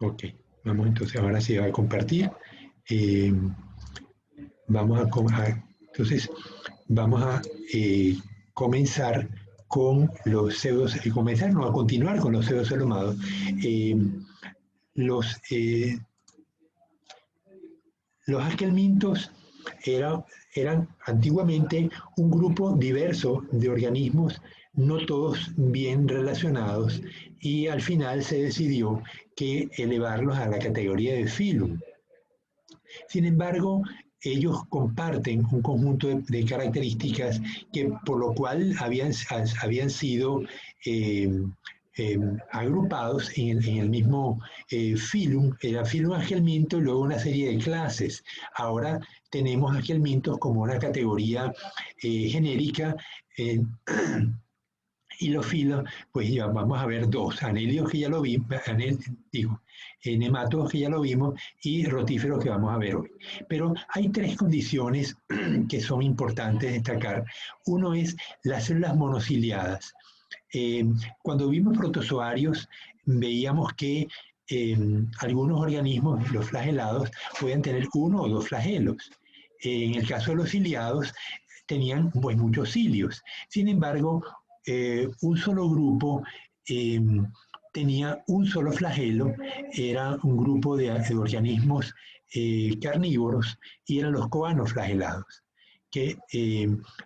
Ok, vamos entonces, ahora sí va a compartir. Eh, vamos entonces, vamos a comenzar con los pseudos, y comenzar, no, a continuar con los pseudosolomados. Eh, los, eh, los asquelmintos eran antiguamente un grupo diverso de organismos, no todos bien relacionados, y al final se decidió que elevarlos a la categoría de filum. Sin embargo, ellos comparten un conjunto de características que por lo cual habían sido eh, eh, agrupados en el mismo filum, era filum Agelminto y luego una serie de clases. Ahora tenemos Agelmintos como una categoría genérica. eh, y los filos, pues ya vamos a ver dos, anélidos que ya lo vimos, digo, nematodos que ya lo vimos y rotíferos que vamos a ver hoy. Pero hay tres condiciones que son importantes destacar. Uno es las células monociliadas. Eh, Cuando vimos protozoarios, veíamos que algunos organismos, los flagelados, podían tener uno o dos flagelos. En el caso de los ciliados, tenían pues muchos cilios. Sin embargo, un solo grupo eh, tenía un solo flagelo, era un grupo de organismos carnívoros y eran los coanoflagelados. Que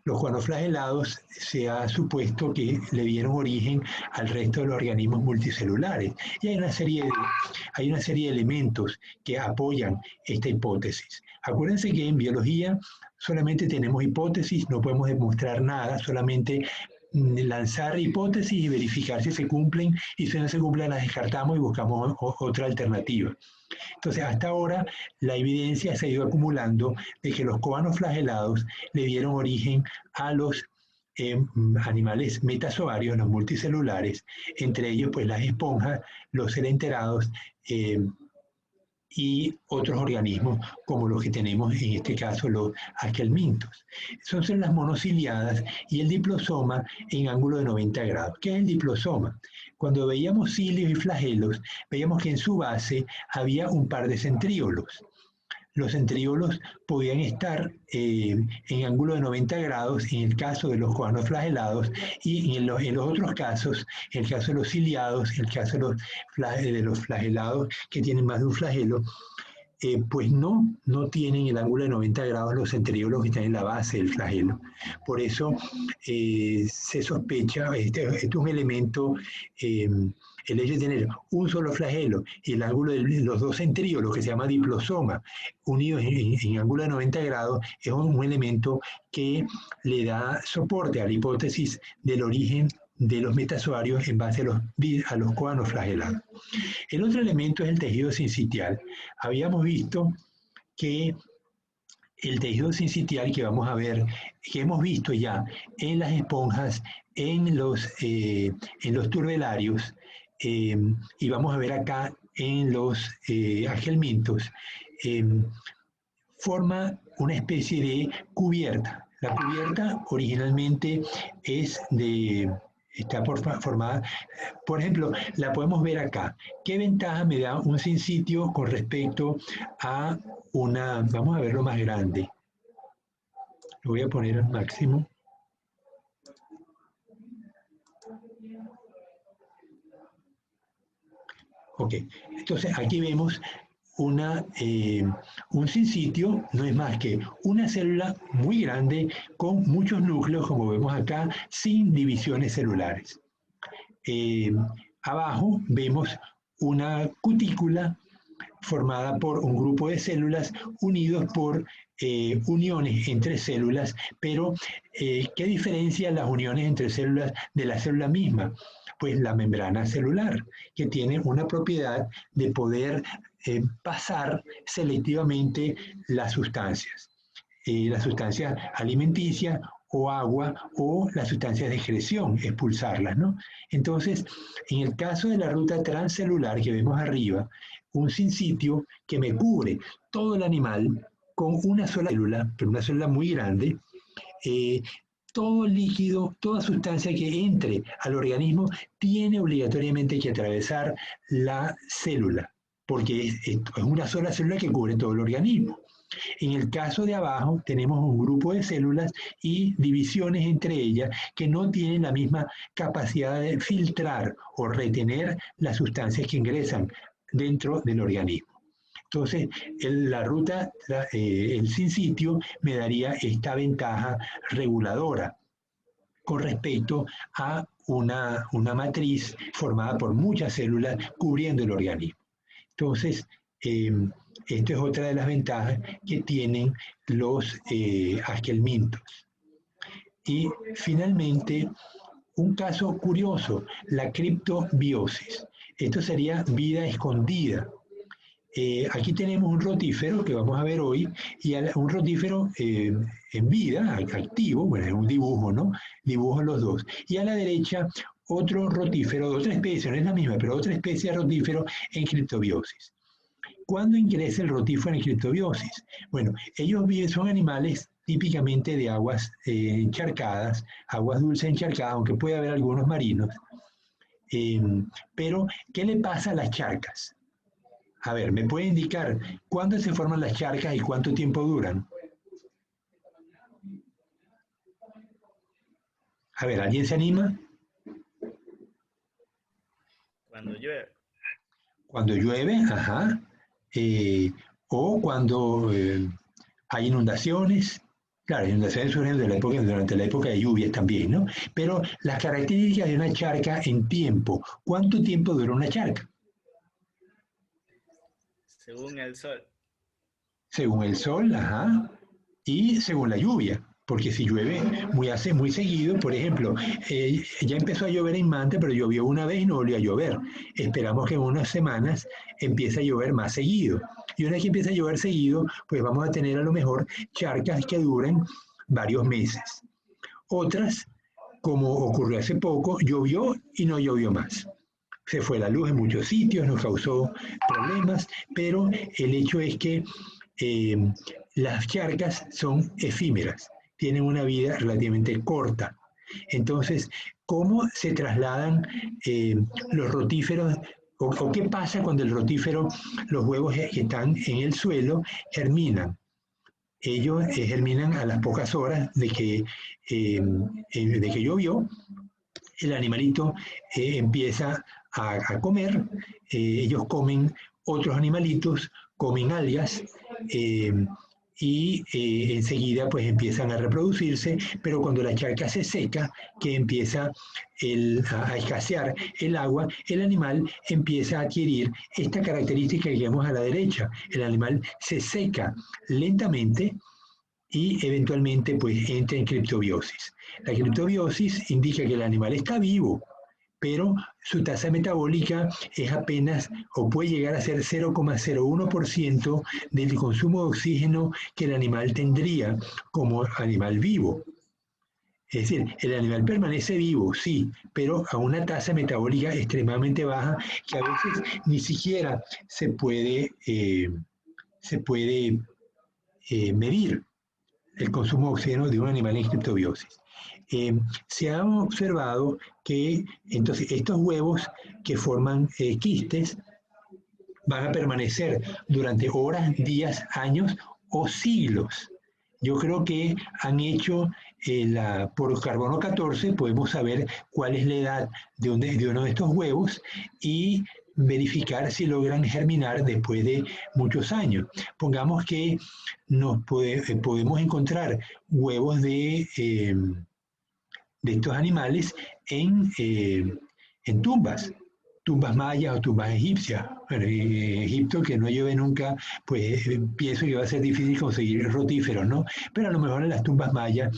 los coanoflagelados se ha supuesto que le dieron origen al resto de los organismos multicelulares. Y hay una serie de elementos que apoyan esta hipótesis. Acuérdense que en biología solamente tenemos hipótesis, no podemos demostrar nada, solamente lanzar hipótesis y verificar si se cumplen, y si no se cumplen las descartamos y buscamos otra alternativa. Entonces, hasta ahora la evidencia se ha ido acumulando de que los coanoflagelados le dieron origen a los animales metazoarios, los multicelulares, entre ellos pues las esponjas, los celenterados, y otros organismos como los que tenemos en este caso los aquelmintos. Son células monociliadas y el diplosoma en ángulo de 90 grados. ¿Qué es el diplosoma? Cuando veíamos cilios y flagelos, veíamos que en su base había un par de centríolos. Los centríolos podían estar en ángulo de 90 grados en el caso de los coanoflagelados y en los otros casos, en el caso de los ciliados, en el caso de los flagelados que tienen más de un flagelo, pues no tienen el ángulo de 90 grados los centríolos que están en la base del flagelo. Por eso se sospecha, este es un elemento, el hecho de tener un solo flagelo y el ángulo de los dos centríolos, que se llama diplosoma, unidos en ángulo de 90 grados, es un elemento que le da soporte a la hipótesis del origen de los metazoarios en base a los coanoflagelados. El otro elemento es el tejido sincitial. Habíamos visto que el tejido sincitial que vamos a ver, que hemos visto ya en las esponjas, en los turbelarios, y vamos a ver acá en los agelmintos, eh, forma una especie de cubierta. La cubierta originalmente es está formada, por ejemplo, la podemos ver acá. ¿Qué ventaja me da un sincitio con respecto a vamos a verlo más grande? Lo voy a poner al máximo. Ok, entonces aquí vemos un sincitio, no es más que una célula muy grande con muchos núcleos, como vemos acá, sin divisiones celulares. Eh, Abajo vemos una cutícula formada por un grupo de células unidos por uniones entre células, pero ¿qué diferencia las uniones entre células de la célula misma? Pues la membrana celular, que tiene una propiedad de poder pasar selectivamente las sustancias alimenticias o agua o las sustancias de excreción, expulsarlas, ¿no? Entonces, en el caso de la ruta transcelular que vemos arriba, un sincitio que me cubre todo el animal con una sola célula, pero una célula muy grande, eh, todo líquido, toda sustancia que entre al organismo tiene obligatoriamente que atravesar la célula. porque es una sola célula que cubre todo el organismo. En el caso de abajo tenemos un grupo de células y divisiones entre ellas que no tienen la misma capacidad de filtrar o retener las sustancias que ingresan dentro del organismo. Entonces, la ruta, el sincitio me daría esta ventaja reguladora con respecto a una matriz formada por muchas células cubriendo el organismo. Entonces, esto es otra de las ventajas que tienen los asquelmintos. Y finalmente, un caso curioso, la criptobiosis. Esto sería vida escondida. Aquí tenemos un rotífero que vamos a ver hoy, y un rotífero en vida, activo, bueno, es un dibujo, ¿no? Dibujo los dos. Y a la derecha, otro rotífero de otra especie, no es la misma, pero otra especie de rotífero en criptobiosis. ¿Cuándo ingresa el rotífero en criptobiosis? Bueno, ellos son animales típicamente de aguas encharcadas, aguas dulces encharcadas, aunque puede haber algunos marinos. Pero, ¿qué le pasa a las charcas? A ver, ¿me puede indicar cuándo se forman las charcas y cuánto tiempo duran? A ver, ¿alguien se anima? Cuando llueve. Cuando llueve, ajá. O cuando hay inundaciones. Claro, inundaciones surgen durante la época de lluvias también, ¿no? Pero las características de una charca en tiempo. ¿Cuánto tiempo dura una charca? Según el sol. Según el sol, ajá. Y según la lluvia. Porque si llueve muy seguido, por ejemplo, ya empezó a llover en Manta, pero llovió una vez y no volvió a llover. Esperamos que en unas semanas empiece a llover más seguido. Y una vez que empieza a llover seguido, pues vamos a tener a lo mejor charcas que duren varios meses. Otras, como ocurrió hace poco, llovió y no llovió más. Se fue la luz en muchos sitios, nos causó problemas, pero el hecho es que eh, las charcas son efímeras, tienen una vida relativamente corta. Entonces, ¿cómo se trasladan los rotíferos? O qué pasa cuando el rotífero, los huevos que están en el suelo, germinan? Ellos germinan a las pocas horas de que llovió, el animalito empieza a comer, ellos comen otros animalitos, comen algas, y enseguida pues empiezan a reproducirse, pero cuando la charca se seca, que empieza a escasear el agua, el animal empieza a adquirir esta característica que vemos a la derecha. El animal se seca lentamente y eventualmente pues entra en criptobiosis. La criptobiosis indica que el animal está vivo, pero su tasa metabólica es apenas o puede llegar a ser 0,01% del consumo de oxígeno que el animal tendría como animal vivo. Es decir, el animal permanece vivo, sí, pero a una tasa metabólica extremadamente baja que a veces ni siquiera se puede medir el consumo de oxígeno de un animal en criptobiosis. Se ha observado que entonces estos huevos que forman quistes van a permanecer durante horas, días, años o siglos. Yo creo que han hecho por carbono 14, podemos saber cuál es la edad de uno de estos huevos y verificar si logran germinar después de muchos años. Pongamos que podemos encontrar huevos de estos animales en tumbas mayas o tumbas egipcias. Bueno, en Egipto, que no llueve nunca, pues pienso que va a ser difícil conseguir rotíferos, ¿no? Pero a lo mejor en las tumbas mayas,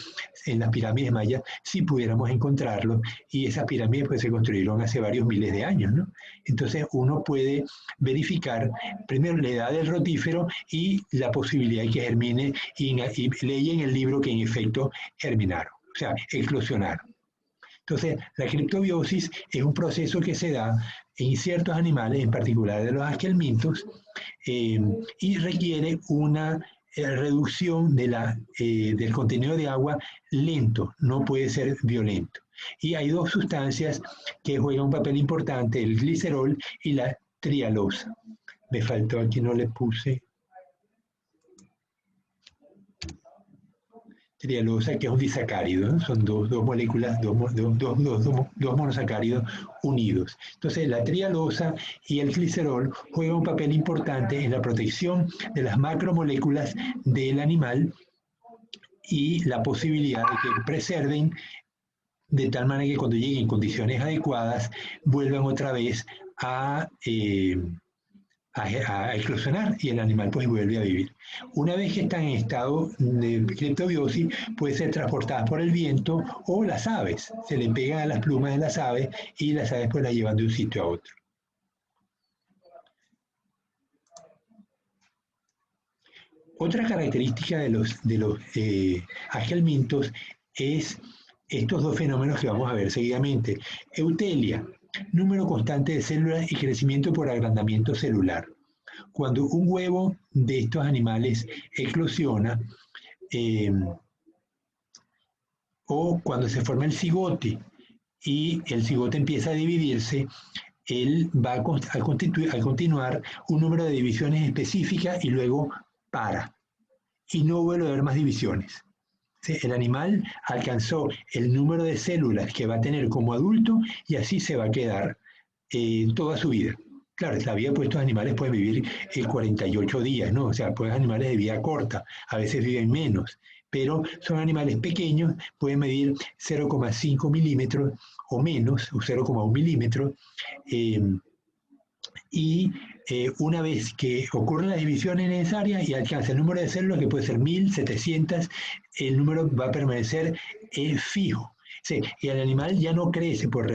en las pirámides mayas, sí pudiéramos encontrarlos, y esas pirámides pues se construyeron hace varios miles de años, ¿no? Entonces uno puede verificar primero la edad del rotífero y la posibilidad de que germine, y leí en el libro que en efecto germinaron, o sea, eclosionaron. Entonces, la criptobiosis es un proceso que se da en ciertos animales, en particular de los asquelmintos, y requiere una reducción del contenido de agua lento, no puede ser violento. Y hay dos sustancias que juegan un papel importante, el glicerol y la trialosa. Me faltó aquí, no le puse trialosa, que es un disacárido, ¿no? Son dos moléculas, dos monosacáridos unidos. Entonces, la trialosa y el glicerol juegan un papel importante en la protección de las macromoléculas del animal y la posibilidad de que preserven de tal manera que cuando lleguen en condiciones adecuadas vuelvan otra vez a eclosionar y el animal pues vuelve a vivir. Una vez que están en estado de criptobiosis, puede ser transportada por el viento o las aves. Se le pegan a las plumas de las aves y las aves pues las llevan de un sitio a otro. Otra característica de los agelmintos es estos dos fenómenos que vamos a ver seguidamente. Eutelia, número constante de células y crecimiento por agrandamiento celular. Cuando un huevo de estos animales eclosiona, o cuando se forma el cigote y el cigote empieza a dividirse, él va a continuar un número de divisiones específicas y luego para. Y no vuelve a haber más divisiones. ¿Sí? El animal alcanzó el número de células que va a tener como adulto y así se va a quedar toda su vida. Claro, la vida pues estos animales pueden vivir 48 días, ¿no? O sea, pues animales de vida corta, a veces viven menos, pero son animales pequeños, pueden medir 0,5 milímetros o menos, o 0,1 milímetros, eh, y una vez que ocurren las divisiones necesarias y alcanza el número de células, que puede ser 1.700, el número va a permanecer fijo. Sí, y el animal ya no crece por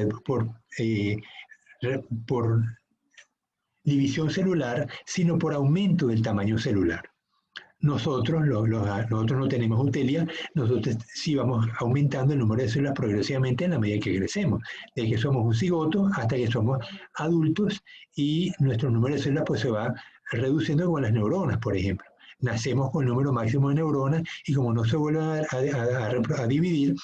división celular, sino por aumento del tamaño celular. Nosotros no tenemos eutelia, nosotros sí vamos aumentando el número de células progresivamente en la medida que crecemos, desde que somos un cigoto hasta que somos adultos y nuestro número de células pues se va reduciendo con las neuronas, por ejemplo. Nacemos con el número máximo de neuronas y como no se vuelven a dividir,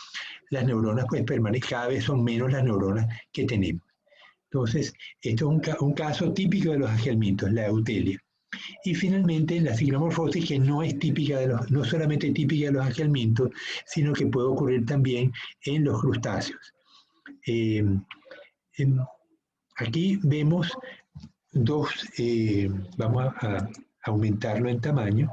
las neuronas pues permanecen, cada vez son menos las neuronas que tenemos. Entonces, esto es un caso típico de los agelmintos, la eutelia. Y finalmente la ciclomorfosis, que no es típica no solamente típica de los agelmintos, sino que puede ocurrir también en los crustáceos. Eh, aquí vemos dos, vamos a aumentarlo en tamaño.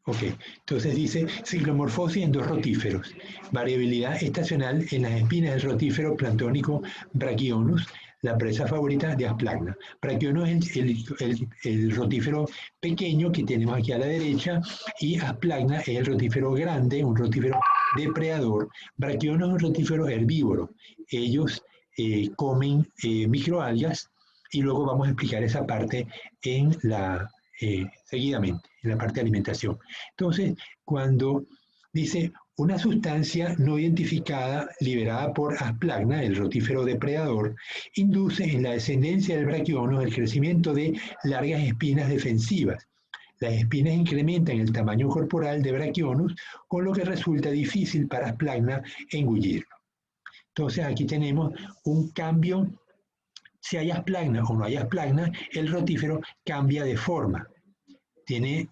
Ok, entonces dice ciclomorfosis en dos rotíferos, variabilidad estacional en las espinas del rotífero planctónico Brachionus, la presa favorita de Asplagna. Brachionus es el rotífero pequeño que tenemos aquí a la derecha y Asplagna es el rotífero grande, un rotífero depredador. Brachionus es un rotífero herbívoro. Ellos comen microalgas y luego vamos a explicar esa parte en seguidamente, en la parte de alimentación. Entonces, cuando dice una sustancia no identificada liberada por Asplagna, el rotífero depredador, induce en la descendencia del braquiono el crecimiento de largas espinas defensivas. Las espinas incrementan el tamaño corporal de Brachionus, con lo que resulta difícil para Asplagna engullirlo. Entonces aquí tenemos un cambio. Si hay Asplagna o no hay Asplagna, el rotífero cambia de forma. Tiene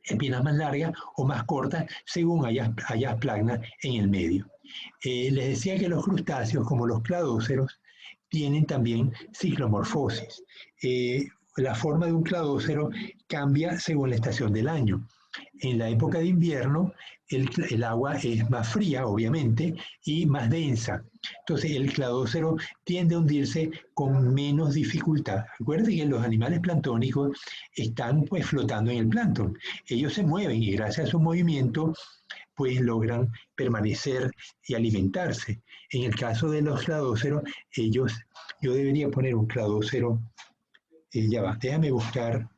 espinas más largas o más cortas según haya Asplagna en el medio. Les decía que los crustáceos, como los cladóceros, tienen también ciclomorfosis. La forma de un cladócero cambia según la estación del año. En la época de invierno, el agua es más fría, obviamente, y más densa. Entonces, el cladócero tiende a hundirse con menos dificultad. Recuerden que los animales planctónicos están pues flotando en el plancton. Ellos se mueven y gracias a su movimiento pues logran permanecer y alimentarse. En el caso de los cladóceros, yo debería poner un cladócero, ya va, déjame buscar.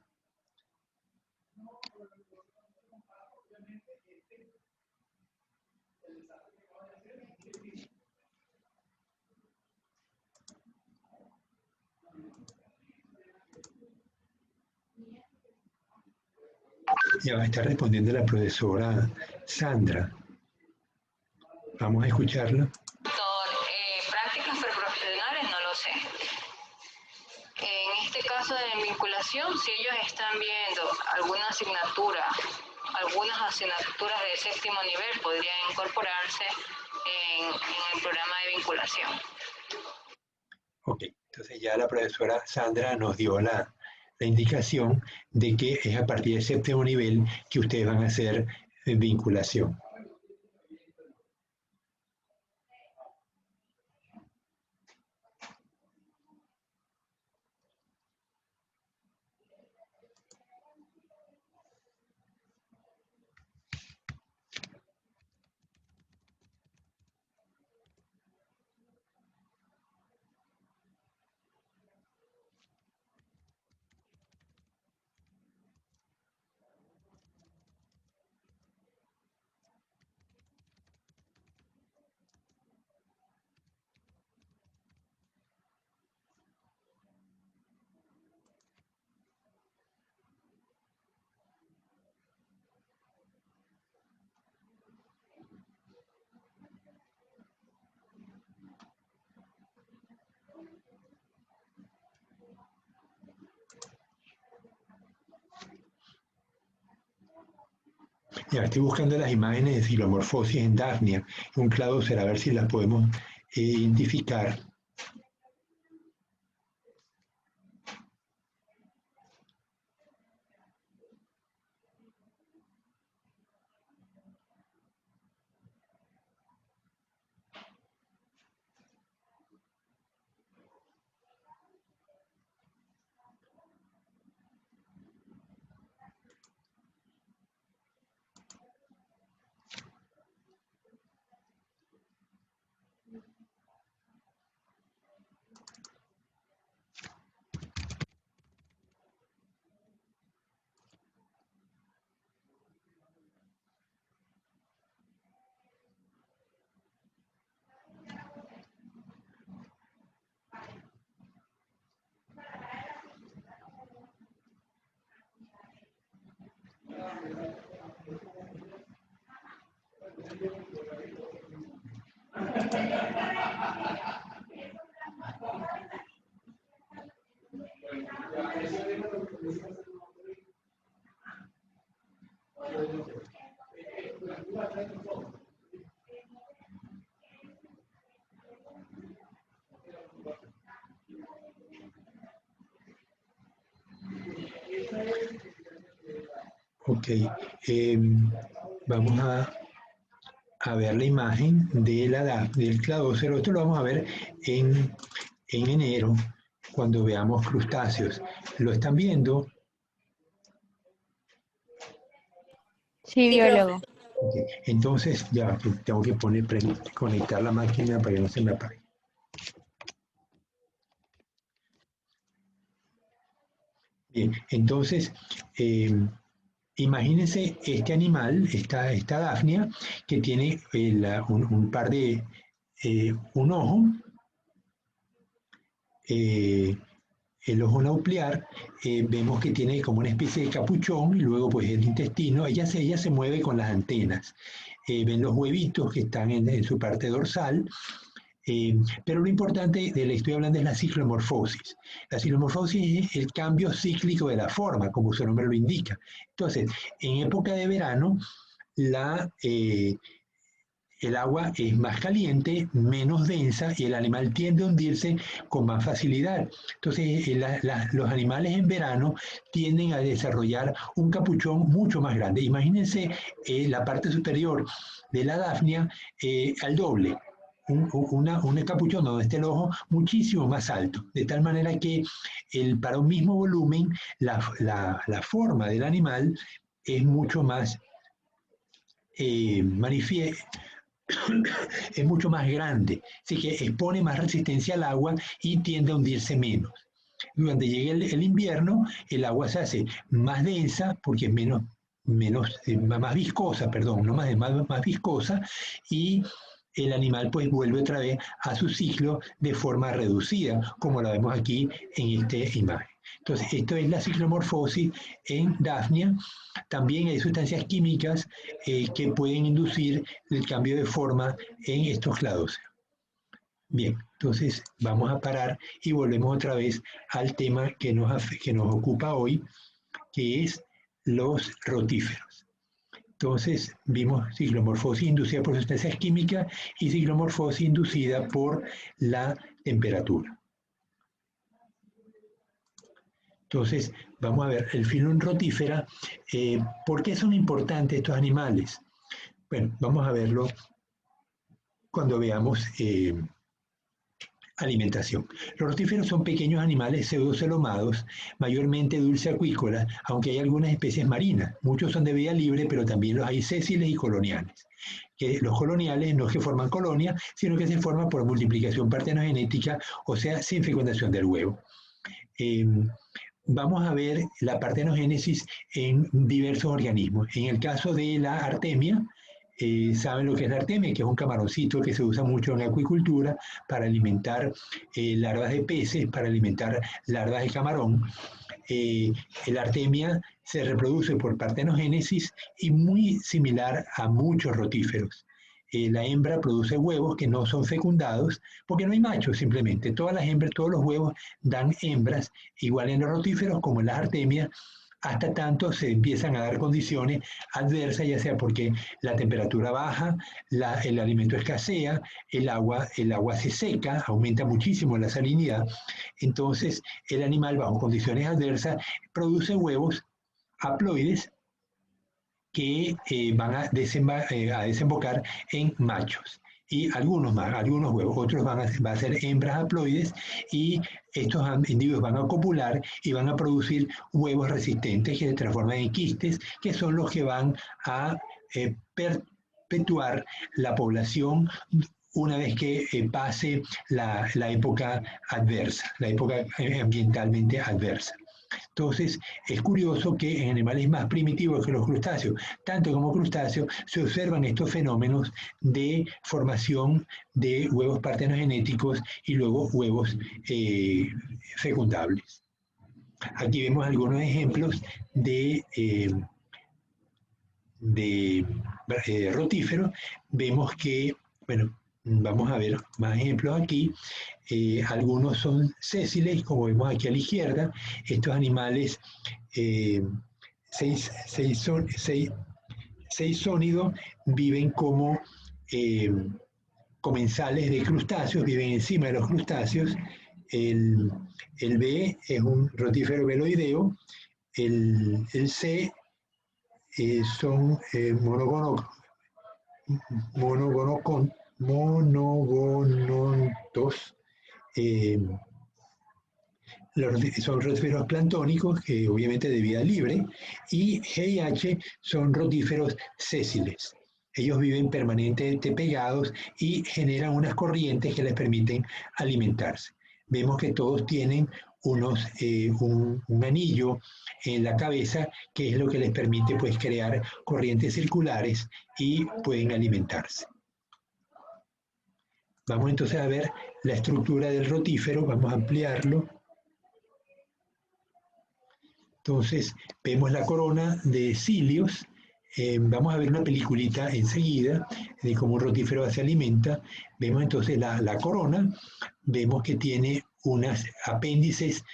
Ya va a estar respondiendo la profesora Sandra. Vamos a escucharlo. Prácticas preprofesionales, no lo sé. En este caso de vinculación, si ellos están viendo algunas asignaturas de séptimo nivel, podrían incorporarse en el programa de vinculación. Ok, entonces ya la profesora Sandra nos dio la indicación de que es a partir del séptimo nivel que ustedes van a hacer vinculación. Ya estoy buscando las imágenes de silomorfosis en Daphnia. Un clavo será a ver si las podemos identificar. Ok, vamos a ver la imagen del cladócero. Esto lo vamos a ver en enero, cuando veamos crustáceos. ¿Lo están viendo? Sí, biólogo. Okay. Entonces, ya tengo que conectar la máquina para que no se me apague. Bien, entonces, imagínense este animal, esta Daphnia, que tiene un par de, un ojo, el ojo naupliar, vemos que tiene como una especie de capuchón y luego pues el intestino, ella se mueve con las antenas. Ven los huevitos que están en su parte dorsal, pero lo importante de la estoy hablando es la ciclomorfosis. La ciclomorfosis es el cambio cíclico de la forma, como su nombre lo indica. Entonces, en época de verano, el agua es más caliente, menos densa y el animal tiende a hundirse con más facilidad. Entonces, los animales en verano tienden a desarrollar un capuchón mucho más grande. Imagínense la parte superior de la Daphnia al doble. Un capuchón donde esté el ojo muchísimo más alto, de tal manera que para un mismo volumen la forma del animal es mucho más es mucho más grande, así que expone más resistencia al agua y tiende a hundirse menos. Cuando llegue el invierno, el agua se hace más densa porque es más viscosa, perdón, no más viscosa, y el animal pues vuelve otra vez a su ciclo de forma reducida, como la vemos aquí en esta imagen. Entonces, esto es la ciclomorfosis en Daphnia. También hay sustancias químicas que pueden inducir el cambio de forma en estos cladóceros. Bien, entonces vamos a parar y volvemos otra vez al tema que nos ocupa hoy, que es los rotíferos. Entonces vimos ciclomorfosis inducida por sustancias químicas y ciclomorfosis inducida por la temperatura. Entonces vamos a ver el filón rotífera. ¿Por qué son importantes estos animales? Bueno, vamos a verlo cuando veamos alimentación. Los rotíferos son pequeños animales pseudocelomados, mayormente dulceacuícolas, aunque hay algunas especies marinas. Muchos son de vida libre, pero también los hay sésiles y coloniales. Que los coloniales no es que forman colonias, sino que se forman por multiplicación partenogenética, o sea, sin fecundación del huevo. Vamos a ver la partenogénesis en diversos organismos. En el caso de la artemia, saben lo que es la artemia, que es un camaroncito que se usa mucho en la acuicultura para alimentar larvas de peces, para alimentar larvas de camarón. La artemia se reproduce por partenogénesis y muy similar a muchos rotíferos. La hembra produce huevos que no son fecundados porque no hay machos simplemente. Todas las hembras, todos los huevos dan hembras, igual en los rotíferos como en las artemias, hasta tanto se empiezan a dar condiciones adversas, ya sea porque la temperatura baja, el alimento escasea, el agua se seca, aumenta muchísimo la salinidad. Entonces el animal bajo condiciones adversas produce huevos haploides que van a desembocar en machos. Y algunos huevos, otros van a ser hembras haploides y estos individuos van a copular y van a producir huevos resistentes que se transforman en quistes, que son los que van a perpetuar la población una vez que pase la época adversa, la época ambientalmente adversa. Entonces, es curioso que en animales más primitivos que los crustáceos, tanto como crustáceos, se observan estos fenómenos de formación de huevos partenogenéticos y luego huevos fecundables. Aquí vemos algunos ejemplos de rotíferos. Vemos que, bueno, vamos a ver más ejemplos aquí. Algunos son sésiles, como vemos aquí a la izquierda. Estos animales seisónidos viven como comensales de crustáceos, viven encima de los crustáceos. El B es un rotífero veloideo. El C son monogonontos, son rotíferos planctónicos, que obviamente de vida libre, y G y H son rotíferos sésiles. Ellos viven permanentemente pegados y generan unas corrientes que les permiten alimentarse. Vemos que todos tienen un anillo en la cabeza, que es lo que les permite pues, crear corrientes circulares y pueden alimentarse. Vamos entonces a ver la estructura del rotífero, vamos a ampliarlo. Entonces, vemos la corona de cilios. Vamos a ver una peliculita enseguida de cómo un rotífero se alimenta. Vemos entonces la corona, vemos que tiene unos apéndices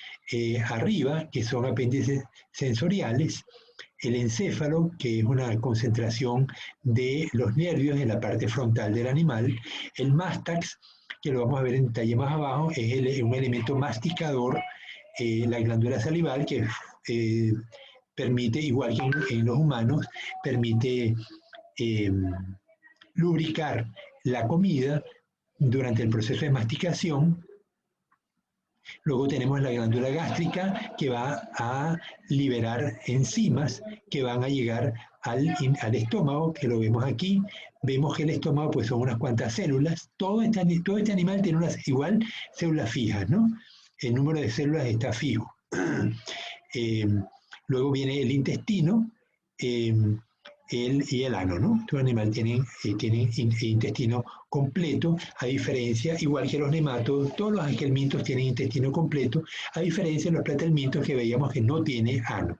arriba, que son apéndices sensoriales. El encéfalo, que es una concentración de los nervios en la parte frontal del animal. El mástax, que lo vamos a ver en detalle más abajo, es un elemento masticador, la glándula salival, que permite, igual que en los humanos, permite lubricar la comida durante el proceso de masticación. Luego tenemos la glándula gástrica, que va a liberar enzimas que van a llegar al estómago, que lo vemos aquí. Vemos que el estómago pues, son unas cuantas células. Todo este animal tiene unas igual células fijas, ¿no? El número de células está fijo. Luego viene el intestino. y el ano, ¿no? Estos animales tienen intestino completo, a diferencia, igual que los nematodos, todos los esquelmintos tienen intestino completo, a diferencia de los platelmintos que veíamos que no tiene ano.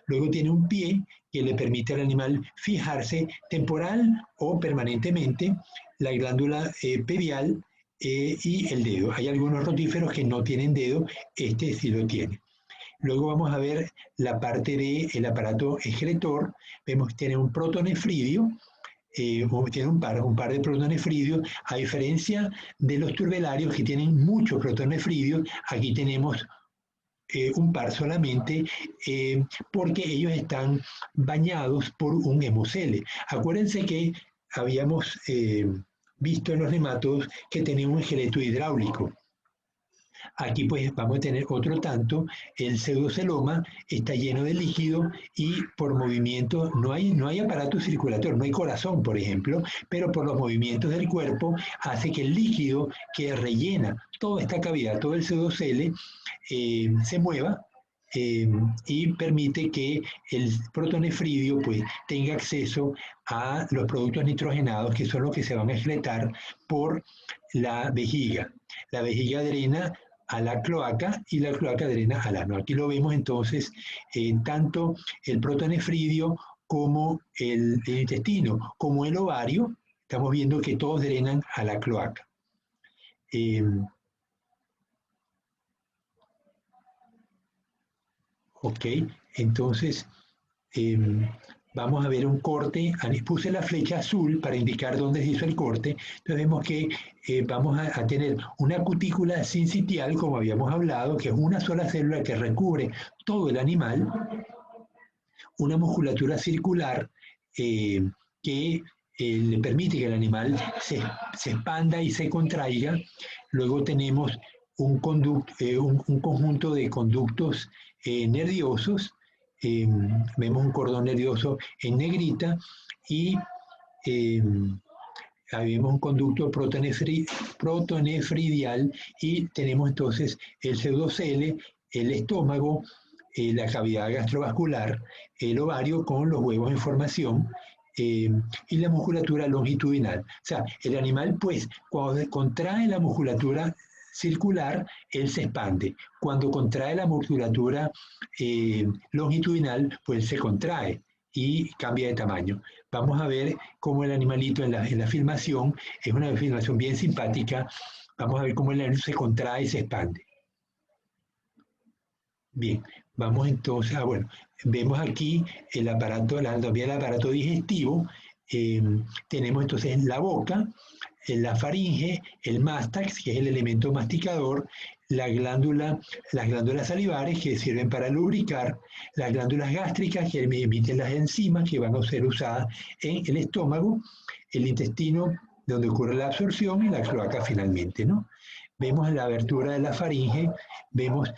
Luego tiene un pie que le permite al animal fijarse temporal o permanentemente, la glándula pedial y el dedo. Hay algunos rotíferos que no tienen dedo, este sí lo tiene. Luego vamos a ver la parte del aparato excretor. Vemos que tiene un protonefridio, tiene un par de protonefridios, a diferencia de los turbelarios que tienen muchos protonefridios. Aquí tenemos un par solamente, porque ellos están bañados por un hemocele. Acuérdense que habíamos visto en los nematodos que tenían un esqueleto hidráulico. Aquí pues vamos a tener otro tanto, el pseudoceloma está lleno de líquido y por movimiento no hay aparato circulatorio, no hay corazón, por ejemplo, pero por los movimientos del cuerpo hace que el líquido que rellena toda esta cavidad, todo el pseudocele, se mueva y permite que el protonefridio pues tenga acceso a los productos nitrogenados, que son los que se van a excretar por la vejiga. La vejiga drena a la cloaca y la cloaca drena al ano. Aquí lo vemos entonces, tanto el protonefridio como el intestino, como el ovario, estamos viendo que todos drenan a la cloaca. Ok, entonces vamos a ver un corte. Puse la flecha azul para indicar dónde se hizo el corte. Entonces vemos que vamos a tener una cutícula sincitial, como habíamos hablado, que es una sola célula que recubre todo el animal, una musculatura circular que le permite que el animal se expanda y se contraiga. Luego tenemos un conjunto de conductos nerviosos. Vemos un cordón nervioso en negrita y vemos un conducto protonefridial y tenemos entonces el pseudocele, el estómago, la cavidad gastrovascular, el ovario con los huevos en formación y la musculatura longitudinal. O sea, el animal pues cuando contrae la musculatura circular, él se expande. Cuando contrae la musculatura longitudinal, pues se contrae y cambia de tamaño. Vamos a ver cómo el animalito en la filmación, es una filmación bien simpática, vamos a ver cómo el animal se contrae y se expande. Bien, vamos entonces, bueno, vemos aquí el aparato, la anatomía del aparato digestivo. Tenemos entonces la boca, la faringe, el mástax, que es el elemento masticador, las glándulas salivares que sirven para lubricar, las glándulas gástricas que emiten las enzimas que van a ser usadas en el estómago, el intestino donde ocurre la absorción y la cloaca finalmente, ¿no? Vemos la abertura de la faringe, vemos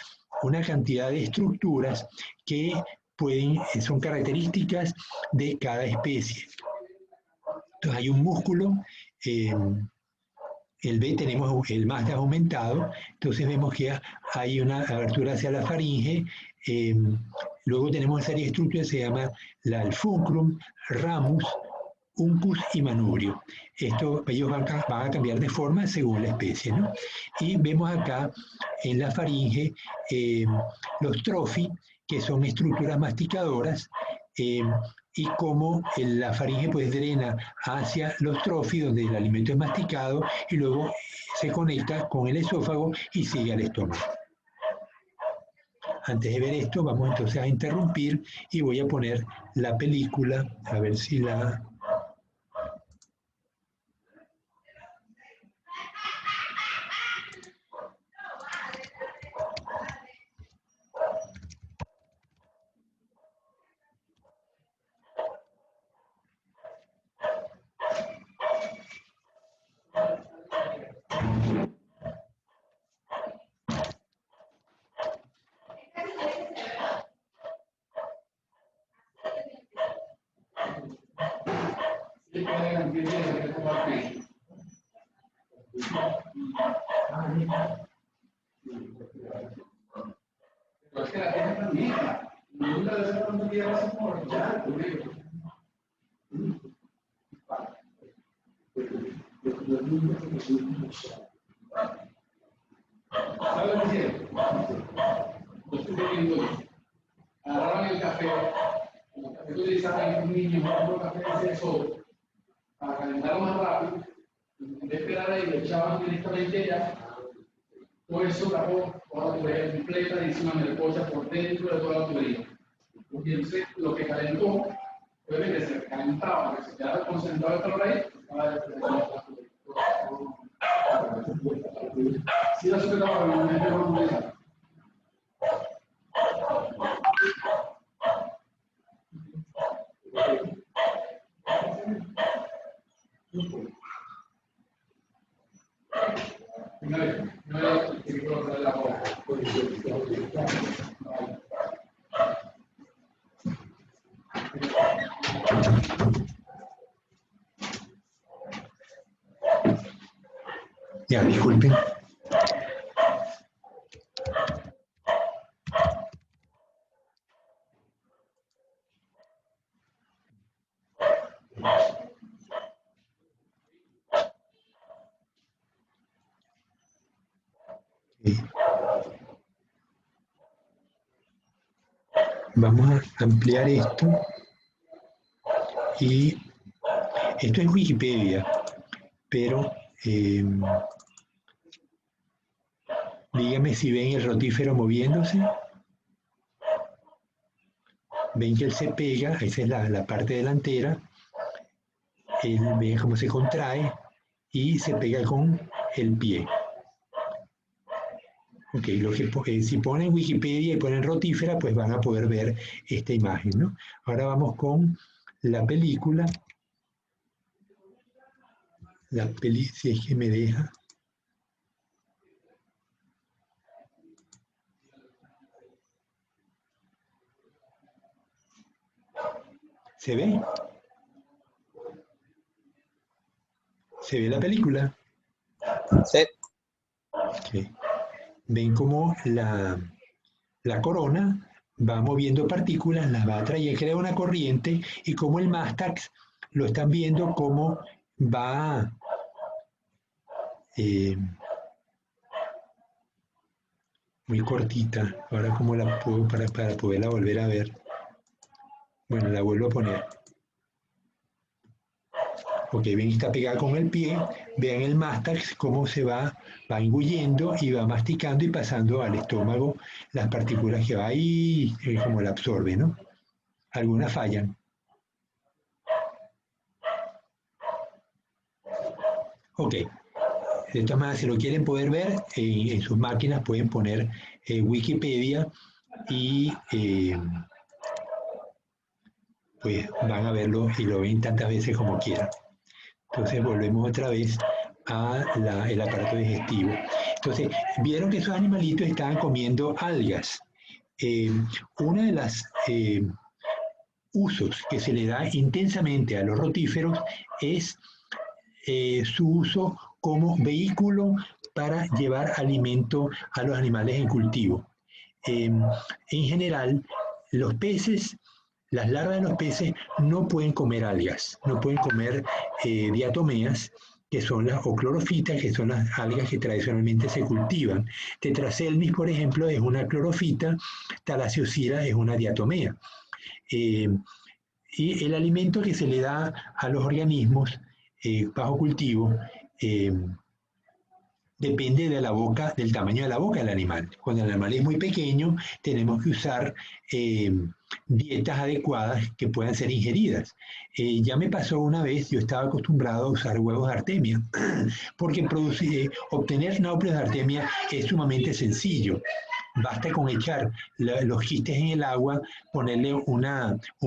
una cantidad de estructuras que son características de cada especie. Entonces hay un músculo, el B tenemos el mástax aumentado, entonces vemos que hay una abertura hacia la faringe, luego tenemos una serie de estructuras que se llama el fulcrum, ramus, uncus y manubrio. Ellos van a cambiar de forma según la especie, ¿no? Y vemos acá en la faringe los trofi, que son estructuras masticadoras, y cómo la faringe pues drena hacia los trofi, donde el alimento es masticado, y luego se conecta con el esófago y sigue al estómago. Antes de ver esto, vamos entonces a interrumpir y voy a poner la película, a ver si la... ¿Sabes lo que hicieron? Lo estoy viendo. Agarraban el café que utilizaban un niño, un café de soda, para calentarlo más rápido, en vez de esperar ahí, lo echaban directamente ya. Todo eso tapó toda la tubería completa y encima me pocha por dentro de toda la tubería. Y entonces lo que calentó, obviamente se calentaba, porque se quedaba concentrado el calor ahí, si la superaba, obviamente no lo utilizaba. Ya, disculpen. Vamos a ampliar esto. Y esto es Wikipedia, pero dígame si ven el rotífero moviéndose. Ven que él se pega, esa es la parte delantera. Ven cómo se contrae y se pega con el pie. Ok, si ponen Wikipedia y ponen rotífera, pues van a poder ver esta imagen, ¿no? Ahora vamos con la película. Si es que me deja. ¿Se ve? ¿Se ve la película? Sí. Okay. Ven cómo la corona va moviendo partículas, las va a atraer, crea una corriente, y como el Mástax lo están viendo cómo va muy cortita. Ahora cómo la puedo para poderla volver a ver. Bueno, la vuelvo a poner. Ok, ven, está pegada con el pie. Vean el Mástax cómo se va engullendo y va masticando y pasando al estómago las partículas que va ahí, como la absorbe, ¿no? Algunas fallan. Ok. De todas maneras, si lo quieren poder ver, en sus máquinas pueden poner Wikipedia y pues van a verlo y lo ven tantas veces como quieran. Entonces volvemos otra vez al aparato digestivo. Entonces, vieron que esos animalitos estaban comiendo algas. Una de las usos que se le da intensamente a los rotíferos es su uso como vehículo para llevar alimento a los animales en cultivo. En general, los peces, las larvas de los peces no pueden comer algas, no pueden comer diatomeas, que son o clorofitas, que son las algas que tradicionalmente se cultivan. Tetraselmis, por ejemplo, es una clorofita, Thalassiosira es una diatomea. Y el alimento que se le da a los organismos bajo cultivo depende de la boca, del tamaño de la boca del animal. Cuando el animal es muy pequeño, tenemos que usar dietas adecuadas que puedan ser ingeridas. Ya me pasó una vez, yo estaba acostumbrado a usar huevos de artemia, porque obtener náuplios de artemia es sumamente sencillo. Basta con echar los quistes en el agua, ponerle un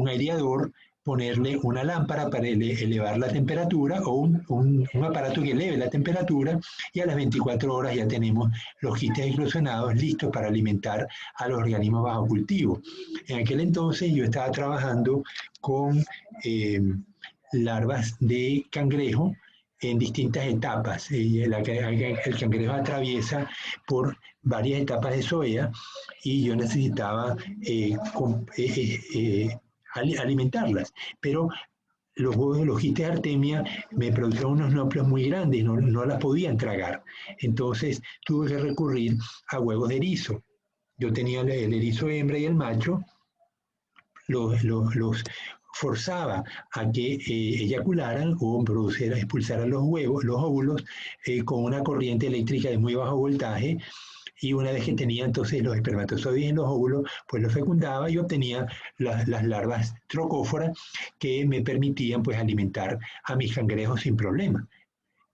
aireador, ponerle una lámpara para elevar la temperatura o un aparato que eleve la temperatura, y a las 24 horas ya tenemos los quistes eclosionados listos para alimentar a los organismos bajo cultivo. En aquel entonces yo estaba trabajando con larvas de cangrejo en distintas etapas. El cangrejo atraviesa por varias etapas de zoea y yo necesitaba alimentarlas. Pero los huevos de Logistes artemia me producían unos nócleos muy grandes, no las podían tragar. Entonces tuve que recurrir a huevos de erizo. Yo tenía el erizo hembra y el macho, los forzaba a que eyacularan o expulsaran los huevos, los óvulos, con una corriente eléctrica de muy bajo voltaje, y una vez que tenía entonces los espermatozoides en los óvulos, pues los fecundaba y obtenía las larvas trocóforas que me permitían pues alimentar a mis cangrejos sin problema.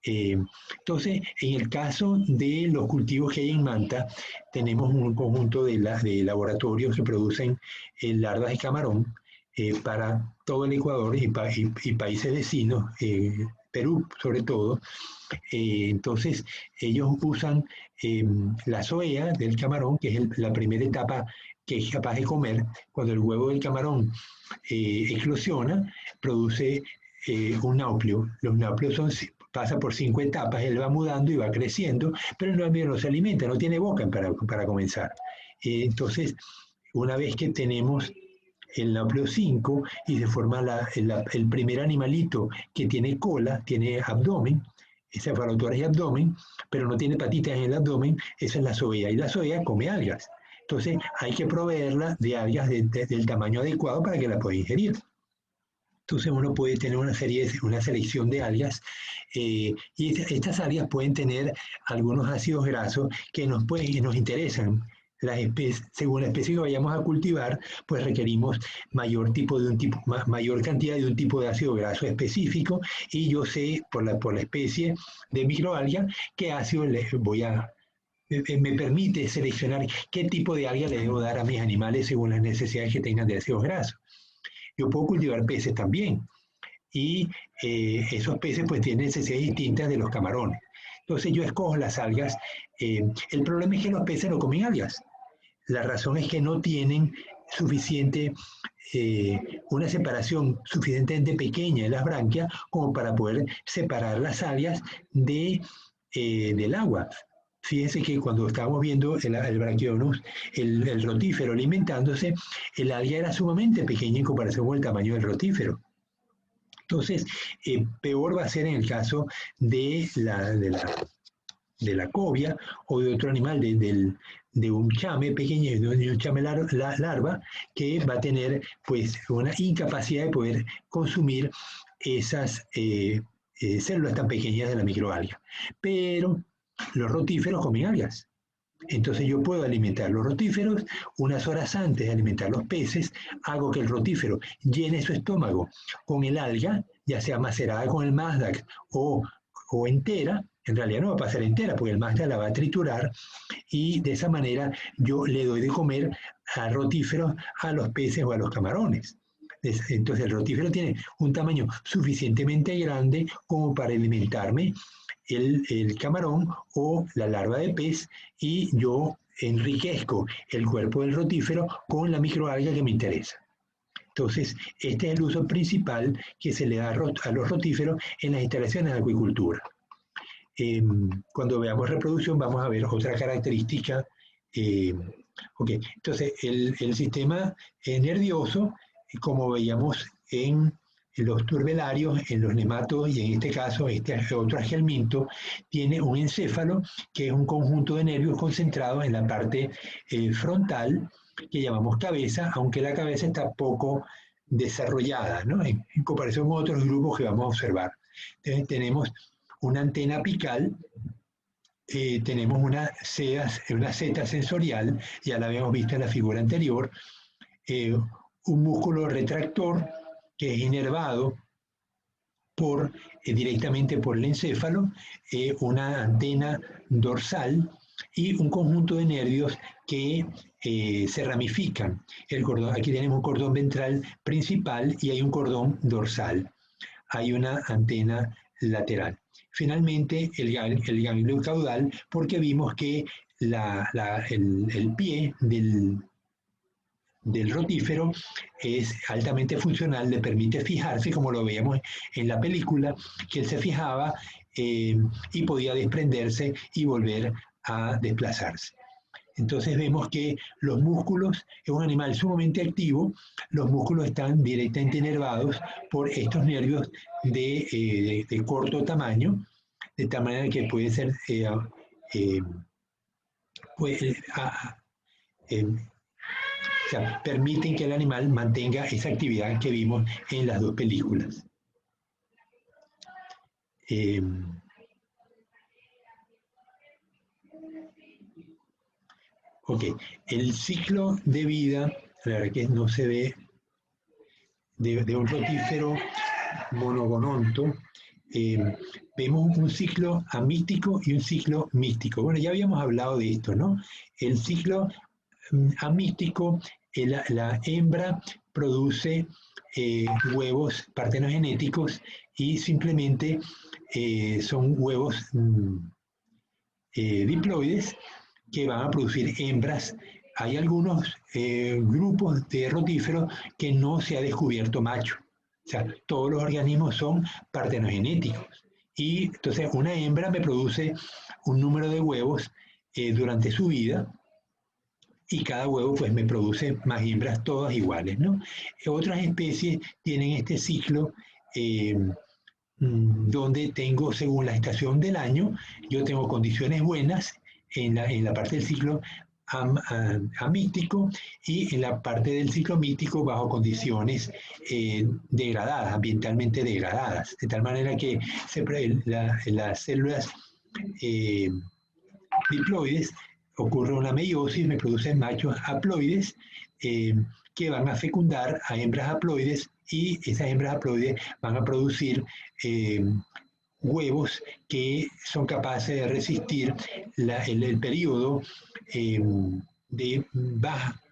Entonces, en el caso de los cultivos que hay en Manta, tenemos un conjunto de laboratorios que producen larvas de camarón para todo el Ecuador y países vecinos, Perú sobre todo. Entonces, ellos usan la zoea del camarón, que es la primera etapa que es capaz de comer. Cuando el huevo del camarón eclosiona, produce un nauplio. Los nauplios pasa por 5 etapas, él va mudando y va creciendo, pero no se alimenta, no tiene boca para comenzar. Entonces, una vez que tenemos el nauplio 5 y se forma el primer animalito que tiene cola, tiene abdomen, cefalotórax y abdomen, pero no tiene patitas en el abdomen, esa es la zoea, y la zoea come algas. Entonces hay que proveerla de algas del tamaño adecuado para que la pueda ingerir. Entonces uno puede tener una selección de algas, y estas algas pueden tener algunos ácidos grasos que nos interesan. Según la especie que vayamos a cultivar, pues requerimos mayor cantidad de un tipo de ácido graso específico, y yo sé por la especie de microalga qué ácido me permite seleccionar qué tipo de alga le debo dar a mis animales según las necesidades que tengan de ácidos grasos. Yo puedo cultivar peces también, y esos peces pues tienen necesidades distintas de los camarones. Entonces yo escojo las algas. El problema es que los peces no comen algas. La razón es que no tienen una separación suficientemente pequeña de las branquias como para poder separar las algas del agua. Fíjense que cuando estábamos viendo el Brachionus, el rotífero alimentándose, el alga era sumamente pequeña en comparación con el tamaño del rotífero. Entonces, peor va a ser en el caso de la cobia o de otro animal, de un chame pequeño, de un chame larva, que va a tener pues una incapacidad de poder consumir esas células tan pequeñas de la microalga. Pero los rotíferos comen algas. Entonces yo puedo alimentar los rotíferos unas horas antes de alimentar los peces, hago que el rotífero llene su estómago con el alga, ya sea macerada con el Mazdac o entera. En realidad no va a pasar entera porque el Mazdac la va a triturar, y de esa manera yo le doy de comer a rotíferos a los peces o a los camarones. Entonces el rotífero tiene un tamaño suficientemente grande como para alimentarme el camarón o la larva de pez, y yo enriquezco el cuerpo del rotífero con la microalga que me interesa. Entonces, este es el uso principal que se le da a los rotíferos en las instalaciones de acuicultura. Cuando veamos reproducción vamos a ver otra característica. Entonces, el sistema nervioso, como veíamos en los turbelarios, en los nematos, y en este caso, este otro agelminto, tiene un encéfalo, que es un conjunto de nervios concentrados en la parte frontal, que llamamos cabeza, aunque la cabeza está poco desarrollada, ¿no? En comparación con otros grupos que vamos a observar. Entonces, tenemos una antena apical, tenemos una seta sensorial, ya la habíamos visto en la figura anterior, un músculo retractor que es inervado directamente por el encéfalo, una antena dorsal y un conjunto de nervios que se ramifican. Aquí tenemos un cordón ventral principal y hay un cordón dorsal. Hay una antena lateral. Finalmente, el ganglio caudal, porque vimos que el pie del rotífero es altamente funcional, le permite fijarse, como lo veíamos en la película, que él se fijaba y podía desprenderse y volver a desplazarse. Entonces vemos que los músculos, es un animal sumamente activo, los músculos están directamente inervados por estos nervios de corto tamaño, de tal manera que puede ser, o sea, permiten que el animal mantenga esa actividad que vimos en las dos películas. Ok, el ciclo de vida, la verdad que no se ve, de un rotífero monogononto, vemos un ciclo amístico y un ciclo místico. Bueno, ya habíamos hablado de esto, ¿no? El ciclo amístico, la hembra produce huevos partenogenéticos y simplemente son huevos diploides que van a producir hembras. Hay algunos grupos de rotíferos que no se ha descubierto macho. O sea, todos los organismos son partenogenéticos. Y entonces una hembra me produce un número de huevos durante su vida y cada huevo pues me produce más hembras todas iguales, ¿no? Otras especies tienen este ciclo donde tengo, según la estación del año, yo tengo condiciones buenas en la parte del ciclo amístico y en la parte del ciclo místico bajo condiciones degradadas, ambientalmente degradadas, de tal manera que las células diploides ocurre una meiosis, me producen machos haploides que van a fecundar a hembras haploides y esas hembras haploides van a producir huevos que son capaces de resistir el periodo de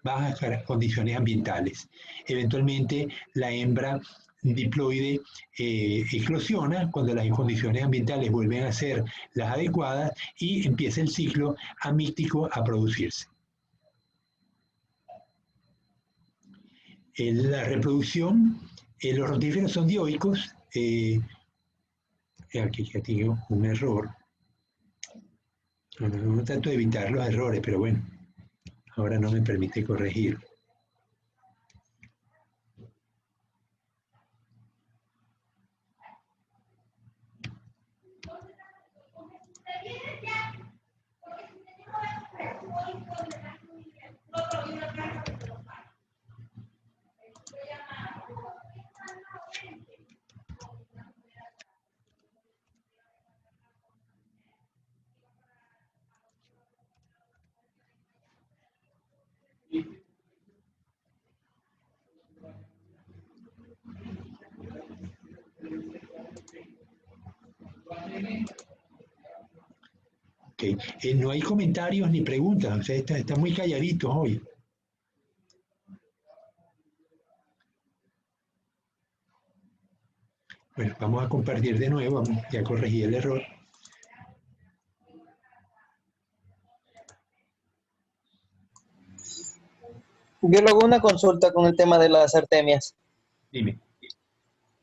bajas condiciones ambientales. Eventualmente la hembra diploide eclosiona cuando las condiciones ambientales vuelven a ser las adecuadas y empieza el ciclo amístico a producirse. La reproducción, los rotíferos son dioicos. Aquí ya tengo un error. No trato de evitar los errores, pero bueno, ahora no me permite corregir. Okay. No hay comentarios ni preguntas, o sea, están muy calladitos hoy. Bueno, vamos a compartir de nuevo, ya corregí el error. Yo luego una consulta con el tema de las artemias. Dime.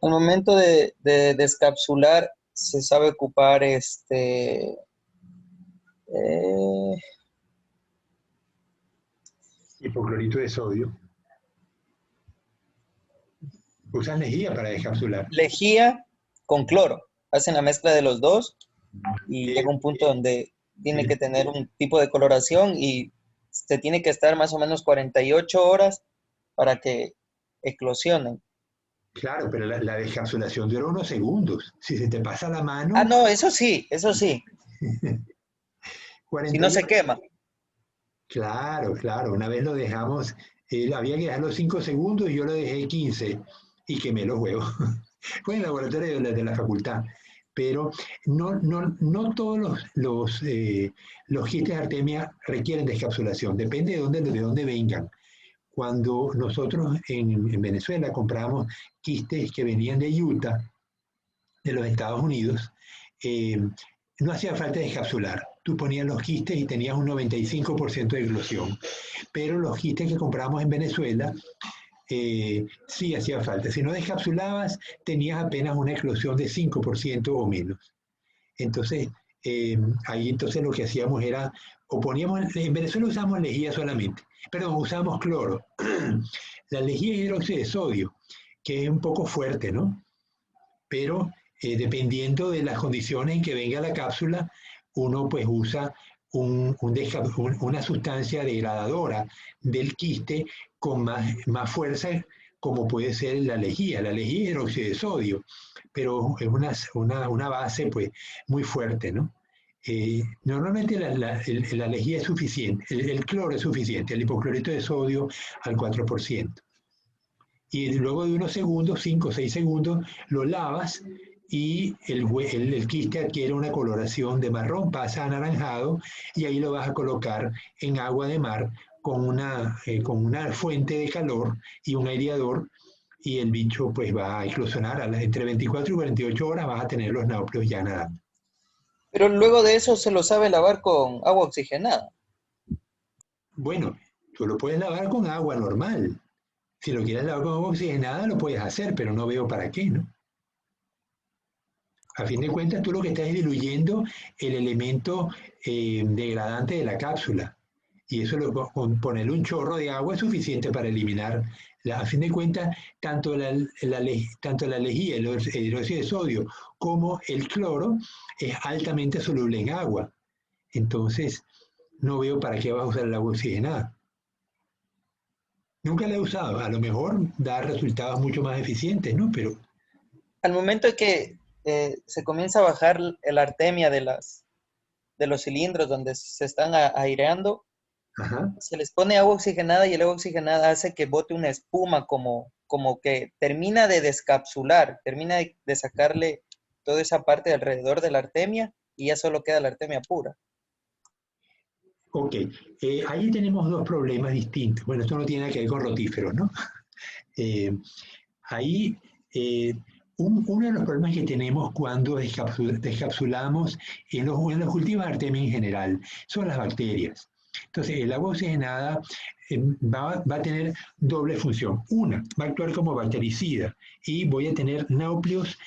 Al momento de descapsular, se sabe ocupar hipoclorito de sodio. Usan lejía para descapsular. Lejía con cloro. Hacen la mezcla de los dos y llega un punto donde tiene que tener un tipo de coloración y se tiene que estar más o menos 48 horas para que eclosionen. Claro, pero la descapsulación dura unos segundos. Si se te pasa la mano... Ah, no, eso sí, eso sí. Si no se quema. Claro, claro. Una vez lo dejamos, había que dejarlo 5 segundos y yo lo dejé 15 y quemé los huevos. Fue en el laboratorio de la facultad. Pero no todos los quistes de artemia requieren descapsulación. Depende de dónde vengan. Cuando nosotros en Venezuela compramos quistes que venían de Utah, de los Estados Unidos, no hacía falta descapsular. Tú ponías los quistes y tenías un 95% de eclosión. Pero los quistes que compramos en Venezuela sí hacía falta. Si no descapsulabas, tenías apenas una eclosión de 5% o menos. Entonces, ahí entonces lo que hacíamos era, o poníamos, en Venezuela usamos lejía solamente, perdón, usábamos cloro. La lejía es hidróxido de sodio, que es un poco fuerte, ¿no? Pero dependiendo de las condiciones en que venga la cápsula, uno pues usa una sustancia degradadora del quiste con más fuerza, como puede ser la lejía. La lejía es hidróxido de sodio, pero es una base pues muy fuerte, ¿no? Normalmente la lejía es suficiente, el cloro es suficiente, el hipoclorito de sodio al 4%. Y luego de unos segundos, 5 o 6 segundos, lo lavas y el quiste adquiere una coloración de marrón, pasa a anaranjado, y ahí lo vas a colocar en agua de mar con una fuente de calor y un aireador, y el bicho pues va a eclosionar. Entre 24 y 48 horas vas a tener los náuplios ya nadando. Pero luego de eso se lo sabe lavar con agua oxigenada. Bueno, tú lo puedes lavar con agua normal. Si lo quieres lavar con agua oxigenada, lo puedes hacer, pero no veo para qué, ¿no? A fin de cuentas, tú lo que estás es diluyendo el elemento degradante de la cápsula. Y eso, con ponerle un chorro de agua es suficiente para eliminar. A fin de cuentas, tanto la lejía, el hidróxido de sodio, como el cloro es altamente soluble en agua. Entonces, no veo para qué vas a usar el agua oxigenada. Nunca la he usado. A lo mejor da resultados mucho más eficientes, ¿no? Pero al momento de que se comienza a bajar la artemia de los cilindros donde se están aireando, ajá, se les pone agua oxigenada, y el agua oxigenada hace que bote una espuma, como que termina de descapsular, termina de sacarle toda esa parte de alrededor de la artemia, y ya solo queda la artemia pura. ok, ahí tenemos dos problemas distintos. Bueno, esto no tiene nada que ver con rotíferos, ¿no? Ahí, uno de los problemas que tenemos cuando descapsulamos en los cultivos de artemia en general son las bacterias. Entonces, el agua oxigenada va a tener doble función. Una, va a actuar como bactericida y voy a tener náuplios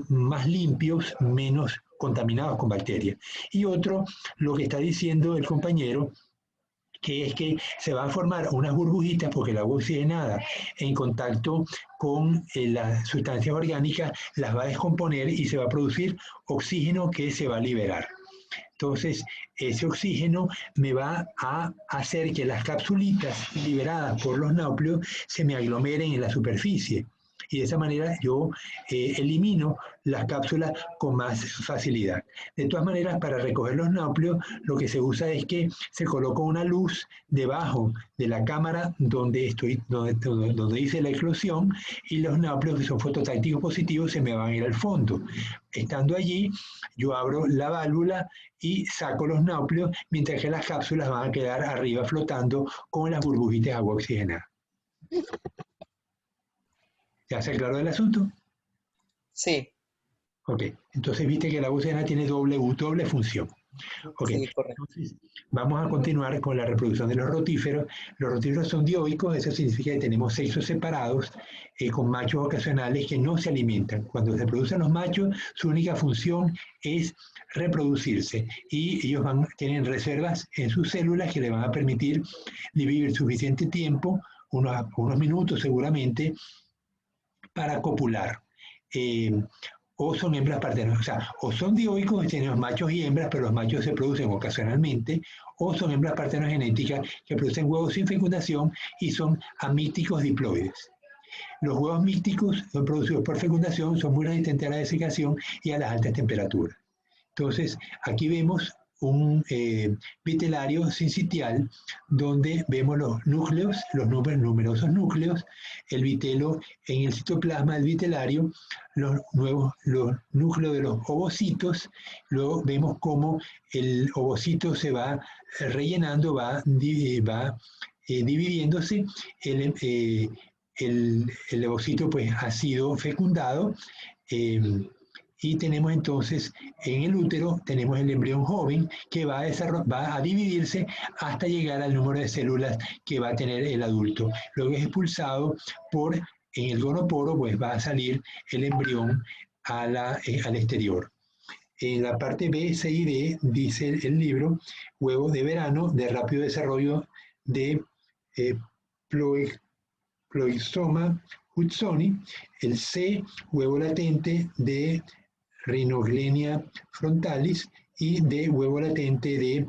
más limpios, menos contaminados con bacterias. Y otro, lo que está diciendo el compañero, que es que se van a formar unas burbujitas porque el agua oxigenada en contacto con las sustancias orgánicas las va a descomponer y se va a producir oxígeno que se va a liberar. Entonces, ese oxígeno me va a hacer que las capsulitas liberadas por los náuplios se me aglomeren en la superficie. Y de esa manera yo elimino las cápsulas con más facilidad. De todas maneras, para recoger los náuplios, lo que se usa es que se coloca una luz debajo de la cámara donde hice la eclosión, y los náuplios, que son fototácticos positivos, se me van a ir al fondo. Estando allí, yo abro la válvula y saco los náuplios, mientras que las cápsulas van a quedar arriba flotando con las burbujitas de agua oxigenada. ¿Ya se aclaró el asunto? Sí. Ok, entonces viste que la oxigenada tiene doble función. Ok, Sí, correcto. entonces vamos a continuar con la reproducción de los rotíferos. Los rotíferos son dioicos, eso significa que tenemos sexos separados con machos ocasionales que no se alimentan. Cuando se producen los machos, su única función es reproducirse, y ellos tienen reservas en sus células que le van a permitir vivir suficiente tiempo, unos minutos seguramente, para copular. O son hembras partenas, o sea, o son dioicos, tenemos machos y hembras, pero los machos se producen ocasionalmente, o son hembras partenogenéticas que producen huevos sin fecundación y son amícticos diploides. Los huevos mícticos son producidos por fecundación, son muy resistentes a la desecación y a las altas temperaturas. Entonces, aquí vemos un vitelario sincitial donde vemos los núcleos, los numerosos núcleos, el vitelo en el citoplasma del vitelario, los núcleos de los ovocitos. Luego vemos cómo el ovocito se va rellenando, va dividiéndose. El ovocito pues ha sido fecundado, y tenemos entonces en el útero, tenemos el embrión joven que va a dividirse hasta llegar al número de células que va a tener el adulto. Luego es expulsado en el gonoporo, pues va a salir el embrión al exterior. En la parte B, C y D, dice el libro, huevos de verano de rápido desarrollo de Ploixoma hudsoni. El C, huevo latente de Rhinoglenia frontalis y de huevo latente de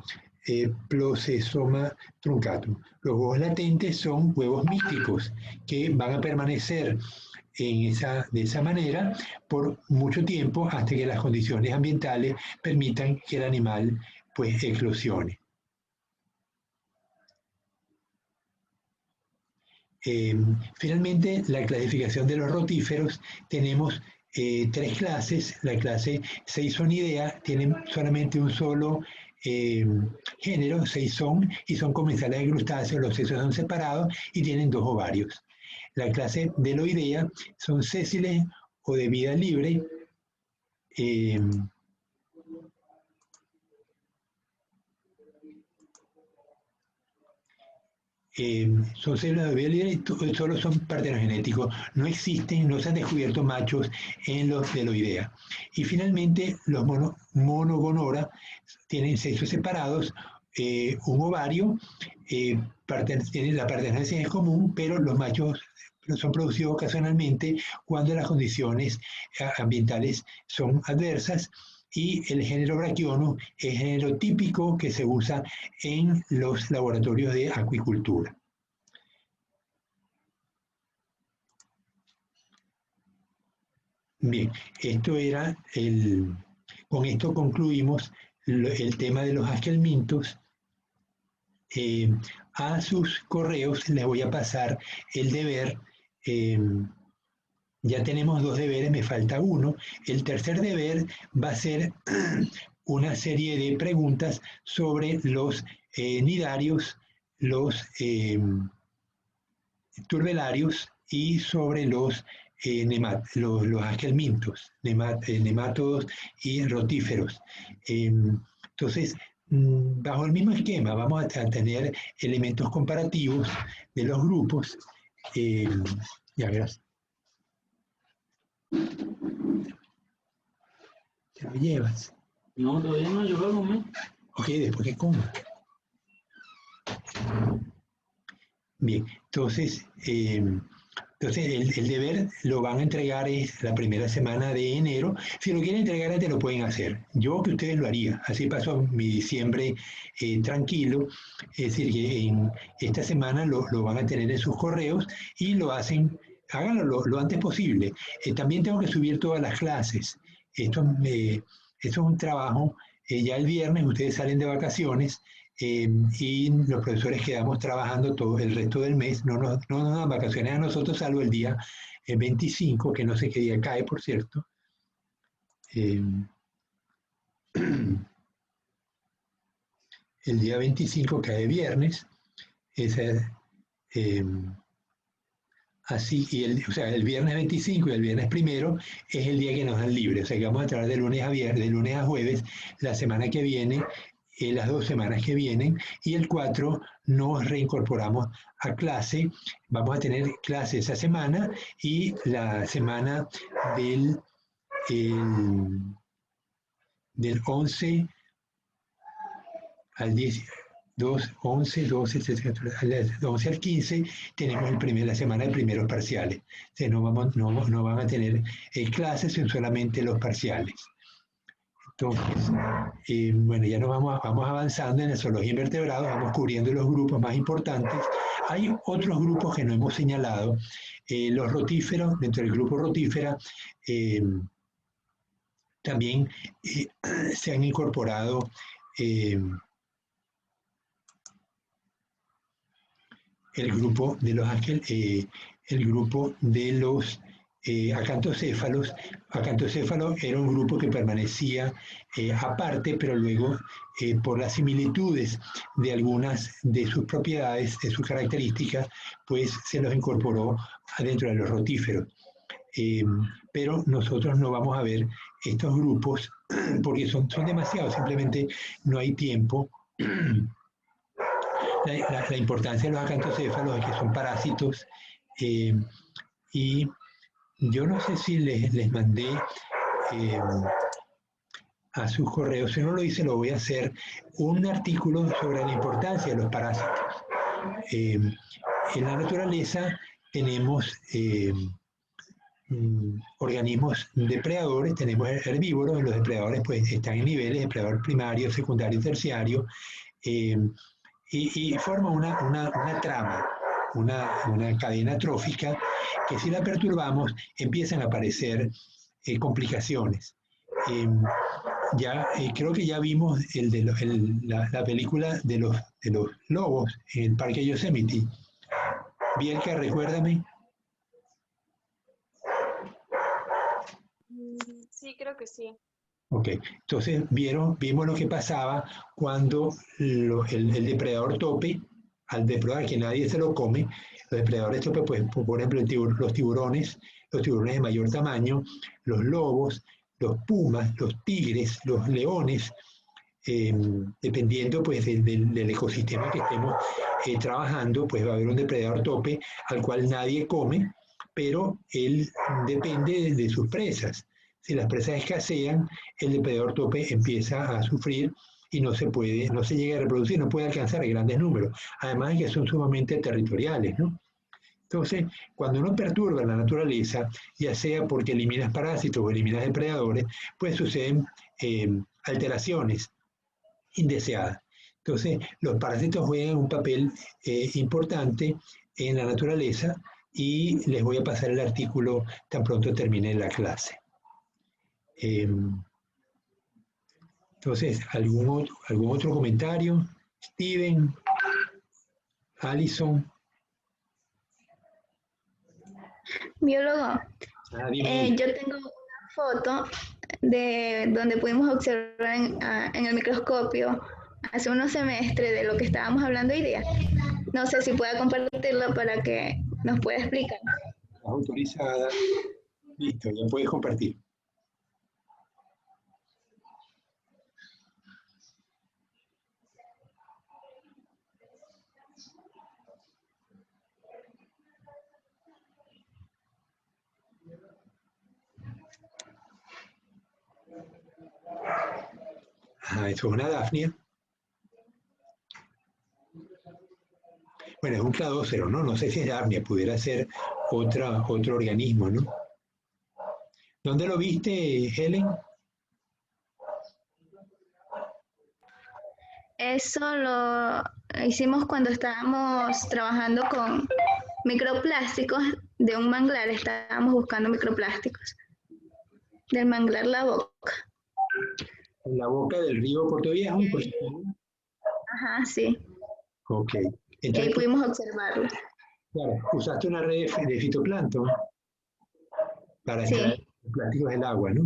Plocesoma truncatum. Los huevos latentes son huevos místicos que van a permanecer de esa manera por mucho tiempo hasta que las condiciones ambientales permitan que el animal pues eclosione. Finalmente, la clasificación de los rotíferos, tenemos 3 clases. La clase Seisonidea tienen solamente un solo género, Seison, y son comensales de crustáceos, los sexos son separados y tienen 2 ovarios. La clase Deloidea son sésiles o de vida libre, son células de vida libre y solo son partenogenéticos. No existen, no se han descubierto machos en los Deloidea. Y finalmente, los monogonora tienen sexos separados, un ovario, tienen la partenencia es común, pero los machos son producidos ocasionalmente cuando las condiciones ambientales son adversas, y el género Brachionus es el género típico que se usa en los laboratorios de acuicultura. Bien, con esto concluimos el tema de los askelminthus. A sus correos les voy a pasar el deber. Ya tenemos 2 deberes, me falta uno. El tercer deber va a ser una serie de preguntas sobre los nidarios, los turbelarios y sobre los askelminthus, nemátodos y rotíferos. Entonces, bajo el mismo esquema vamos a tener elementos comparativos de los grupos. Ya, gracias. ¿Te lo llevas? No, todavía no, yo lo comí. Ok, después que coma. Bien, entonces el deber lo van a entregar la primera semana de enero. Si lo quieren entregar antes lo pueden hacer. Yo que ustedes lo haría. Así paso mi diciembre tranquilo. Es decir, que en esta semana lo van a tener en sus correos y lo hacen. Háganlo lo antes posible. También tengo que subir todas las clases. Esto es un trabajo. Ya el viernes ustedes salen de vacaciones y los profesores quedamos trabajando todo el resto del mes. No nos dan vacaciones a nosotros, salvo el día 25, que no sé qué día cae, por cierto. El día 25 cae viernes. Así, o sea, el viernes 25 y el viernes 1 es el día que nos dan libre. O sea, que vamos a trabajar de lunes a jueves, la semana que viene, las 2 semanas que vienen, y el 4 nos reincorporamos a clase. Vamos a tener clase esa semana y la semana del 11 al 10. 11, 12, 11 al 15 tenemos la semana de primeros parciales. O sea, no van a tener clases, sino solamente los parciales. Entonces, bueno, ya vamos avanzando en la zoología invertebrados, vamos cubriendo los grupos más importantes. Hay otros grupos que no hemos señalado. Los rotíferos, dentro del grupo rotífera, también se han incorporado el grupo de los acantocéfalos. Acantocéfalo era un grupo que permanecía aparte, pero luego por las similitudes de algunas de sus propiedades, de sus características, pues se los incorporó adentro de los rotíferos. pero nosotros no vamos a ver estos grupos porque son demasiados, simplemente no hay tiempo. La importancia de los acantocéfalos, que son parásitos, y yo no sé si les mandé a sus correos, si no lo hice lo voy a hacer, un artículo sobre la importancia de los parásitos. En la naturaleza tenemos organismos depredadores, tenemos herbívoros, los depredadores pues están en niveles, depredador primario, secundario, terciario, y forma una trama, una cadena trófica que si la perturbamos empiezan a aparecer complicaciones. Creo que ya vimos la película de los lobos en el Parque Yosemite. Bielka, recuérdame. Sí, creo que sí. Ok, entonces vimos lo que pasaba cuando el depredador tope, al depredador que nadie se lo come, los depredadores tope, pues, por ejemplo, los tiburones de mayor tamaño, los lobos, los pumas, los tigres, los leones, dependiendo pues del ecosistema que estemos trabajando, pues va a haber un depredador tope al cual nadie come, pero él depende de sus presas. Si las presas escasean, el depredador tope empieza a sufrir y no se llega a reproducir, no puede alcanzar grandes números. Además que son sumamente territoriales, ¿no? Entonces, cuando uno perturba la naturaleza, ya sea porque eliminas parásitos o eliminas depredadores, pues suceden alteraciones indeseadas. Entonces, los parásitos juegan un papel importante en la naturaleza y les voy a pasar el artículo tan pronto termine la clase. Entonces, ¿algún otro comentario? Steven, Alison. Biólogo, yo tengo una foto de donde pudimos observar en el microscopio hace unos semestres de lo que estábamos hablando hoy día. No sé si pueda compartirlo para que nos pueda explicar. Autorizada. Listo, ya puedes compartir. Eso es una dafnia. Bueno, es un cladócero, ¿no? No sé si es dafnia, pudiera ser otro organismo, ¿no? ¿Dónde lo viste, Helen? Eso lo hicimos cuando estábamos trabajando con microplásticos de un manglar, estábamos buscando microplásticos del manglar La Boca. En la boca del río Portoviejo. Pues. Ajá, sí. Ok. Entonces, y ahí pudimos observarlo. Claro, usaste una red de fitoplancton para extraer los plásticos del agua, ¿no?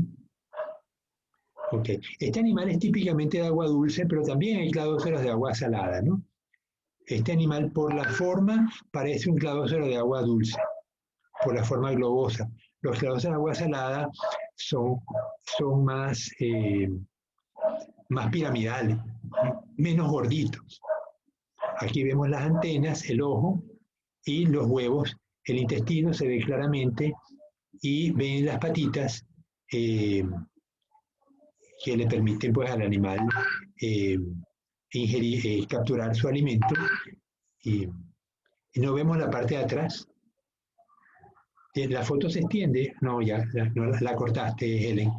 Ok. Este animal es típicamente de agua dulce, pero también hay cladóceros de agua salada, ¿no? Este animal, por la forma, parece un cladócero de agua dulce, por la forma globosa. Los cladóceros de agua salada son más piramidales, menos gorditos. Aquí vemos las antenas, el ojo y los huevos. El intestino se ve claramente y ven las patitas que le permiten pues, al animal capturar su alimento. Y no vemos la parte de atrás. ¿La foto se extiende? No, ya la cortaste, Helen.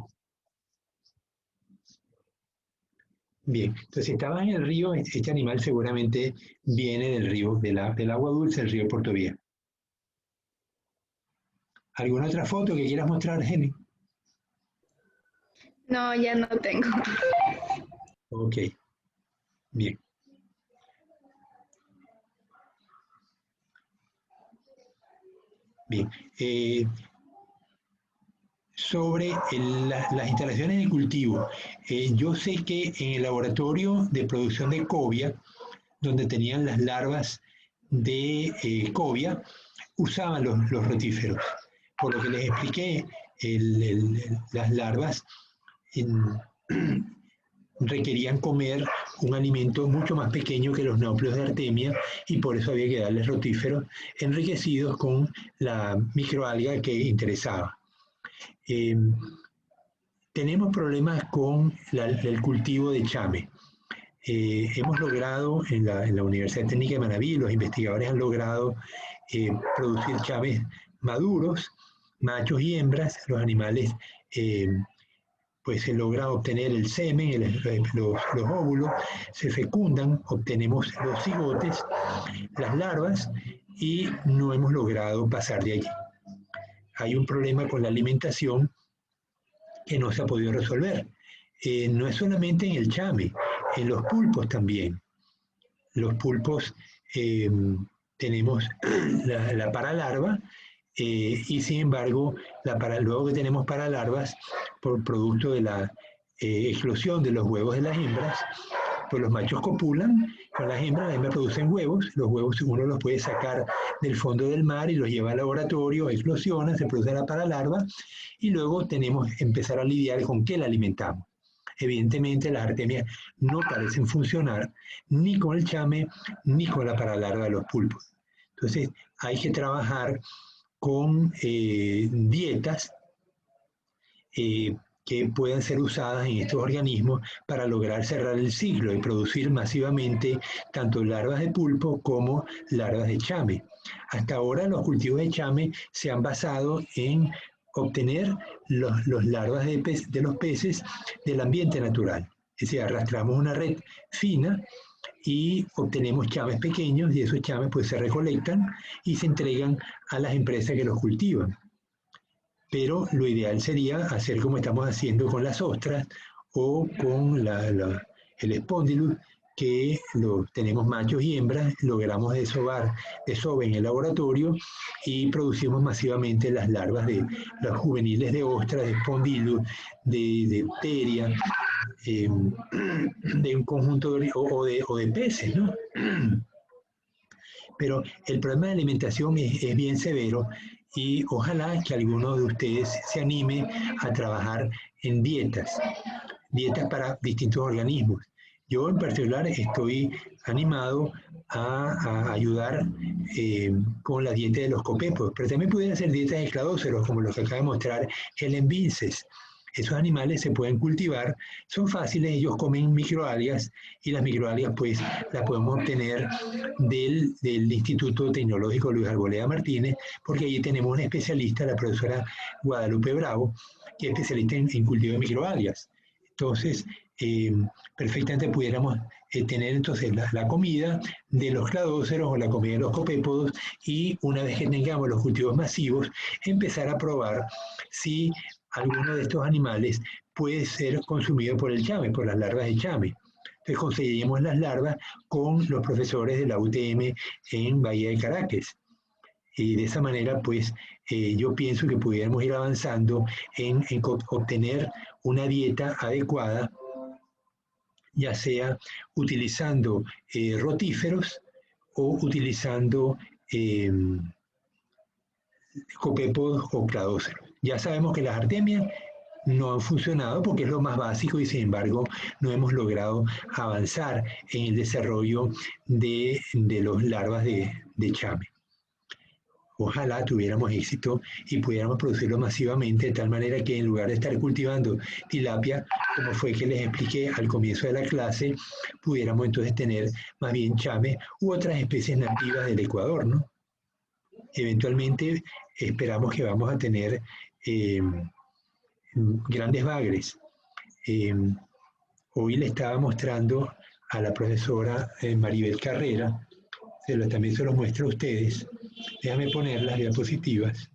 Bien, entonces si estaba en el río, este animal seguramente viene del río, del agua dulce del río Portoviejo. ¿Alguna otra foto que quieras mostrar, Helen? No, ya no tengo. Ok, bien. Bien. Sobre las instalaciones de cultivo. Yo sé que en el laboratorio de producción de cobia, donde tenían las larvas de cobia, usaban los rotíferos. Por lo que les expliqué, las larvas requerían comer un alimento mucho más pequeño que los núcleos de artemia y por eso había que darles rotíferos enriquecidos con la microalga que interesaba. Tenemos problemas con el cultivo de chame. Hemos logrado en la Universidad Técnica de Manabí, los investigadores han logrado producir chames maduros, machos y hembras. Los animales pues se logra obtener el semen, los óvulos, se fecundan, obtenemos los cigotes, las larvas y no hemos logrado pasar de allí. Hay un problema con la alimentación que no se ha podido resolver. No es solamente en el chame, en los pulpos también. Los pulpos tenemos la paralarva y sin embargo, luego que tenemos paralarvas, por producto de la eclosión de los huevos de las hembras, pues los machos copulan con las hembras producen huevos, los huevos uno los puede sacar del fondo del mar y los lleva al laboratorio, eclosionan, se produce la paralarva y luego tenemos que empezar a lidiar con qué la alimentamos. Evidentemente las artemias no parecen funcionar ni con el chame ni con la paralarva de los pulpos. Entonces hay que trabajar con dietas que puedan ser usadas en estos organismos para lograr cerrar el ciclo y producir masivamente tanto larvas de pulpo como larvas de chame. Hasta ahora los cultivos de chame se han basado en obtener los larvas de los peces del ambiente natural. Es decir, arrastramos una red fina y obtenemos chames pequeños y esos chames pues se recolectan y se entregan a las empresas que los cultivan. Pero lo ideal sería hacer como estamos haciendo con las ostras o con el espondylus, que tenemos machos y hembras, logramos desove en el laboratorio y producimos masivamente las larvas de las juveniles de ostras, de espondylus, de pteria, de un conjunto o de peces, ¿no? Pero el problema de alimentación es bien severo y ojalá que alguno de ustedes se anime a trabajar en dietas para distintos organismos. Yo en particular estoy animado a ayudar con la dieta de los copépos, pero también pueden hacer dietas de cladóceros, como los que acaba de mostrar Helen Vinces. Esos animales se pueden cultivar, son fáciles, ellos comen microalgas y las microalgas pues las podemos obtener del Instituto Tecnológico Luis Arboleda Martínez, porque allí tenemos una especialista, la profesora Guadalupe Bravo, que es especialista en cultivo de microalgas. Entonces, perfectamente pudiéramos tener entonces la comida de los cladóceros o la comida de los copépodos y una vez que tengamos los cultivos masivos, empezar a probar si alguno de estos animales puede ser consumido por el chame, por las larvas de chame. Entonces conseguiríamos las larvas con los profesores de la UTM en Bahía de Caracas. Y de esa manera, pues, yo pienso que pudiéramos ir avanzando en obtener una dieta adecuada, ya sea utilizando rotíferos o utilizando copépodos o cladóceros. Ya sabemos que las artemias no han funcionado porque es lo más básico y sin embargo no hemos logrado avanzar en el desarrollo de los larvas de chame. Ojalá tuviéramos éxito y pudiéramos producirlo masivamente de tal manera que en lugar de estar cultivando tilapia, como fue que les expliqué al comienzo de la clase, pudiéramos entonces tener más bien chame u otras especies nativas del Ecuador, ¿no? Eventualmente esperamos que vamos a tener grandes bagres. Hoy le estaba mostrando a la profesora Maribel Carrera, también se los muestro a ustedes. Déjame poner las diapositivas.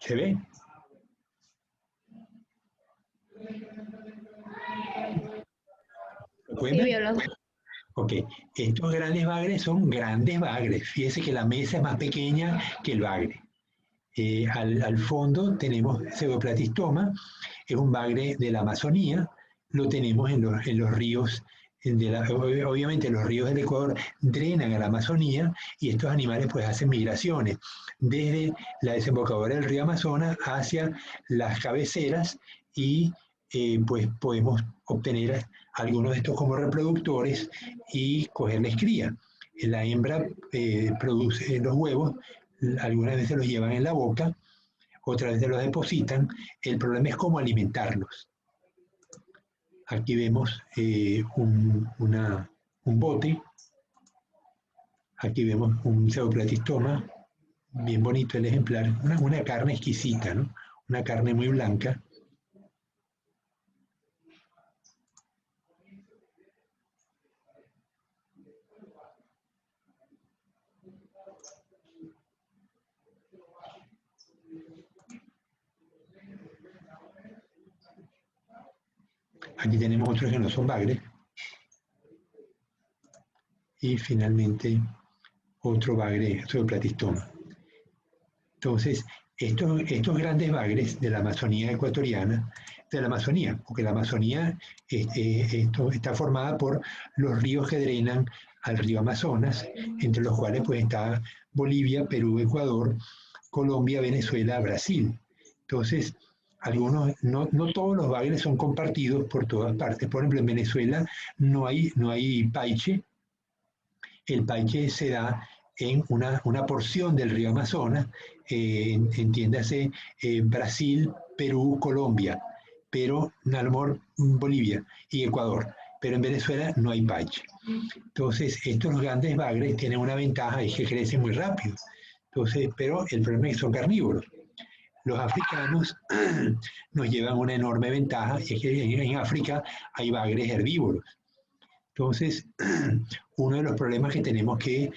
¿Se ve? ¿Lo pueden ver? Sí, biólogo. Ok, estos grandes bagres son grandes bagres. Fíjese que la mesa es más pequeña que el bagre. Al fondo tenemos Pseudoplatystoma, es un bagre de la Amazonía, lo tenemos en los ríos, obviamente los ríos del Ecuador drenan a la Amazonía y estos animales pues hacen migraciones desde la desembocadura del río Amazonas hacia las cabeceras y pues podemos obtener algunos de estos como reproductores y cogerles cría. La hembra produce los huevos, algunas veces los llevan en la boca, otras veces los depositan. El problema es cómo alimentarlos. Aquí vemos un bote. Aquí vemos un Pseudoplatystoma, bien bonito el ejemplar, una carne exquisita, ¿no? Una carne muy blanca. Aquí tenemos otros que no son bagres. Y finalmente otro bagre, Pseudoplatystoma. Entonces, estos grandes bagres de la Amazonía ecuatoriana, de la Amazonía, porque la Amazonía está formada por los ríos que drenan al río Amazonas, entre los cuales pues está Bolivia, Perú, Ecuador, Colombia, Venezuela, Brasil. Entonces, no todos los bagres son compartidos por todas partes. Por ejemplo, en Venezuela no hay paiche. El paiche se da en una porción del río Amazonas, entiéndase Brasil, Perú, Colombia, pero a lo mejor Bolivia y Ecuador. Pero en Venezuela no hay paiche. Entonces, estos grandes bagres tienen una ventaja, es que crecen muy rápido. Entonces, pero el problema es que son carnívoros. Los africanos nos llevan una enorme ventaja, y es que en África hay bagres herbívoros. Entonces, uno de los problemas que tenemos que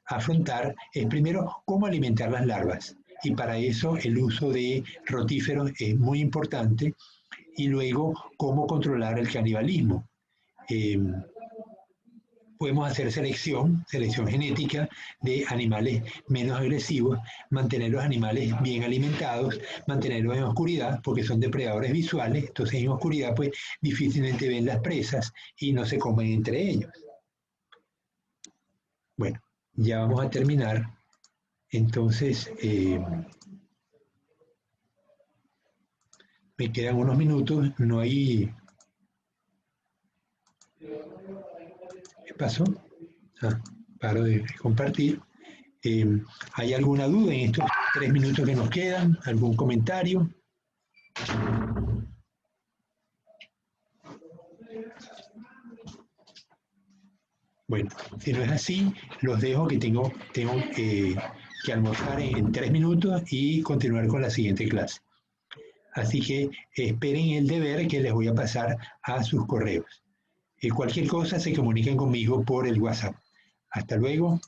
afrontar es primero cómo alimentar las larvas. Y para eso el uso de rotíferos es muy importante. Y luego, cómo controlar el canibalismo. Podemos hacer selección genética de animales menos agresivos, mantener los animales bien alimentados, mantenerlos en oscuridad, porque son depredadores visuales, entonces en oscuridad pues difícilmente ven las presas y no se comen entre ellos. Bueno, ya vamos a terminar. Entonces, me quedan unos minutos, no hay... ¿Qué pasó? Paro de compartir. ¿Hay alguna duda en estos 3 minutos que nos quedan? ¿Algún comentario? Bueno, si no es así, los dejo que tengo que almorzar en 3 minutos y continuar con la siguiente clase. Así que esperen el deber que les voy a pasar a sus correos. Cualquier cosa se comuniquen conmigo por el WhatsApp. Hasta luego.